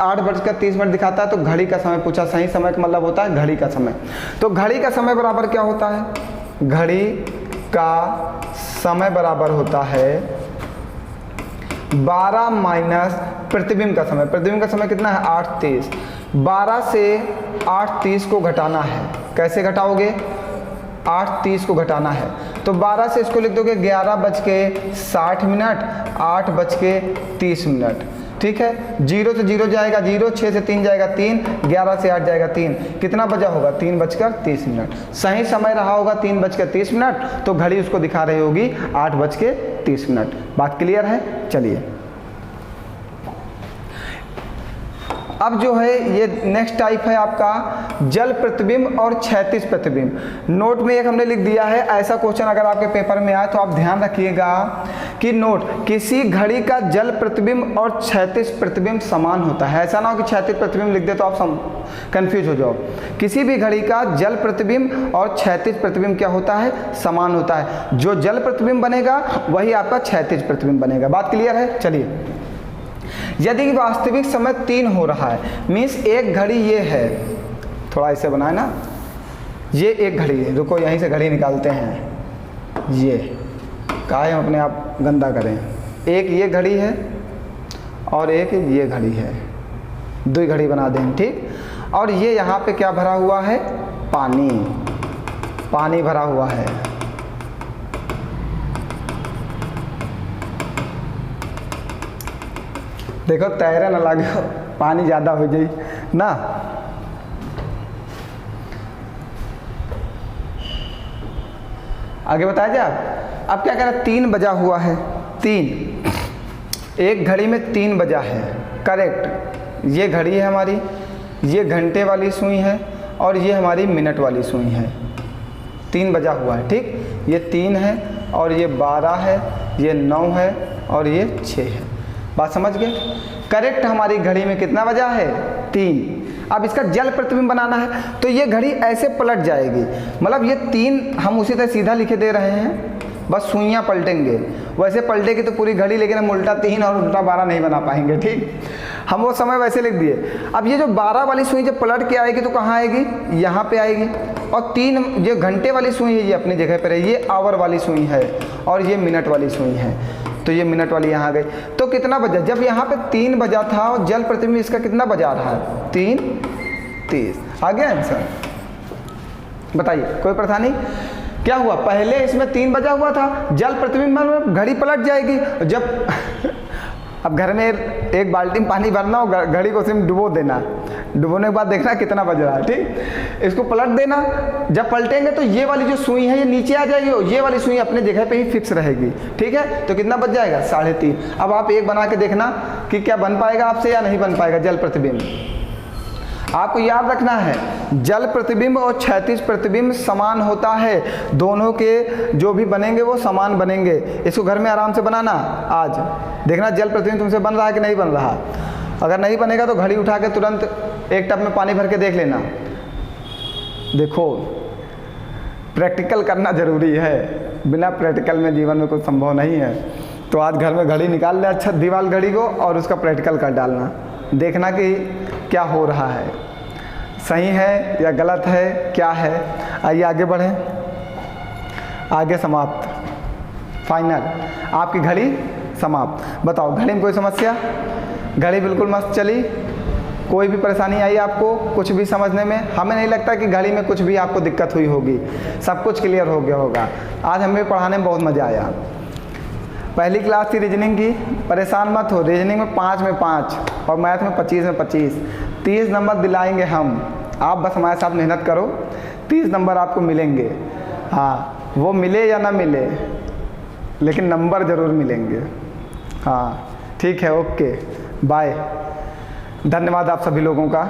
8:30 दिखाता है, तो घड़ी का समय पूछा, सही समय का मतलब होता है घड़ी का समय। तो घड़ी का समय बराबर क्या होता है, घड़ी का समय बराबर होता है 12 माइनस प्रतिबिंब का समय। प्रतिबिंब का समय कितना है 8:30, 12 से 8:30 को घटाना है। कैसे घटाओगे, 8:30 को घटाना है तो 12 से इसको लिख दोगे 11:60, 8:30। ठीक है, 0 से 0 जाएगा 0, 6 से 3 जाएगा 3, 11 से 8 जाएगा 3, कितना बजा होगा 3:30। सही समय रहा होगा 3:30, तो घड़ी उसको दिखा रही होगी 8:30। बात क्लियर है। चलिए अब जो है ये नेक्स्ट टाइप है आपका जल प्रतिबिंब और क्षैतिज प्रतिबिंब। नोट में एक हमने लिख दिया है, ऐसा क्वेश्चन अगर आपके पेपर में आए तो आप ध्यान रखिएगा कि नोट किसी घड़ी का जल प्रतिबिंब और क्षैतिज प्रतिबिंब समान होता है। ऐसा ना हो कि क्षैतिज प्रतिबिंब लिख दे तो आप कंफ्यूज हो जाओ। किसी भी घड़ी का जल प्रतिबिंब और क्षैतिज प्रतिबिंब क्या होता है, समान होता है। जो जल प्रतिबिंब बनेगा वही आपका क्षैतिज प्रतिबिंब बनेगा। बात क्लियर है। चलिए यदि वास्तविक समय 3 हो रहा है, मीन्स एक घड़ी ये है, थोड़ा ऐसे बनाए ना, ये एक घड़ी है, रुको यहीं से घड़ी निकालते हैं, ये काहे हम अपने आप गंदा करें, एक ये घड़ी है और एक ये घड़ी है, 2 घड़ी बना दें। ठीक, और ये यहाँ पे क्या भरा हुआ है, पानी भरा हुआ है। देखो तैरे न लगे, पानी ज़्यादा हो जाए ना। आगे बताया जाए अब क्या कह रहा है, 3 बजा हुआ है, 3 एक घड़ी में 3 बजा है, करेक्ट। ये घड़ी है हमारी, ये घंटे वाली सुई है और ये हमारी मिनट वाली सुई है। 3 बजा हुआ है, ठीक, ये 3 है और ये 12 है, ये 9 है और ये 6 है। बात समझ गए। करेक्ट, हमारी घड़ी में कितना बजा है, 3। अब इसका जल प्रतिबिंब बनाना है तो ये घड़ी ऐसे पलट जाएगी, मतलब ये 3 हम उसी तरह सीधा लिखे दे रहे हैं, बस सुइयाँ पलटेंगे। वैसे पलटेगी तो पूरी घड़ी, लेकिन हम उल्टा 3 और उल्टा 12 नहीं बना पाएंगे। ठीक, हम वो समय वैसे लिख दिए। अब ये जो 12 वाली सुई जब पलट के आएगी तो कहाँ आएगी, यहाँ पे आएगी। और 3 जो घंटे वाली सुई है ये अपनी जगह पर है, ये आवर वाली सुई है और ये मिनट वाली सुई है, तो ये मिनट वाली यहाँ गई। तो कितना बजा, जब यहाँ पे 3 बजा था और जल प्रतिबिंब इसका कितना बजा रहा है, 3:30। आ गया आंसर। बताइए, कोई परेशानी। क्या हुआ, पहले इसमें 3 बजा हुआ था, जल प्रतिबिंब में घड़ी पलट जाएगी। जब अब घर में एक बाल्टी में पानी भरना और घड़ी को सिर्फ डुबो देना, डुबोने के बाद देखना कितना बज रहा है। ठीक, इसको पलट देना, जब पलटेंगे तो ये वाली जो सुई है ये नीचे आ जाएगी और ये वाली सुई अपने जगह पे ही फिक्स रहेगी। ठीक है, तो कितना बच जाएगा, 3.5। अब आप एक बना के देखना कि क्या बन पाएगा आपसे या नहीं बन पाएगा जल प्रतिबिंब। आपको याद रखना है, जल प्रतिबिंब और क्षैतिज प्रतिबिंब समान होता है, दोनों के जो भी बनेंगे वो समान बनेंगे। इसको घर में आराम से बनाना, आज देखना जल प्रतिबिंब तुमसे बन रहा है कि नहीं बन रहा। अगर नहीं बनेगा तो घड़ी उठा के तुरंत एक टब में पानी भर के देख लेना। देखो, प्रैक्टिकल करना ज़रूरी है, बिना प्रैक्टिकल में जीवन में कुछ संभव नहीं है। तो आज घर में घड़ी निकाल ले, अच्छा दीवार घड़ी को, और उसका प्रैक्टिकल कर डालना, देखना कि क्या हो रहा है, सही है या गलत है, क्या है। आइए आगे बढ़ें, आगे समाप्त, फाइनल, आपकी घड़ी समाप्त। बताओ, घड़ी में कोई समस्या, घड़ी बिल्कुल मस्त चली, कोई भी परेशानी आई आपको कुछ भी समझने में? हमें नहीं लगता कि घड़ी में कुछ भी आपको दिक्कत हुई होगी, सब कुछ क्लियर हो गया होगा। आज हमें पढ़ाने में बहुत मज़ा आया। पहली क्लास थी रीजनिंग की, परेशान मत हो। रीजनिंग में 5 में 5 और मैथ में 25 में 25, 30 नंबर दिलाएंगे हम। आप बस हमारे साथ मेहनत करो, 30 नंबर आपको मिलेंगे। हाँ, वो मिले या ना मिले, लेकिन नंबर ज़रूर मिलेंगे। हाँ ठीक है, ओके बाय। धन्यवाद आप सभी लोगों का।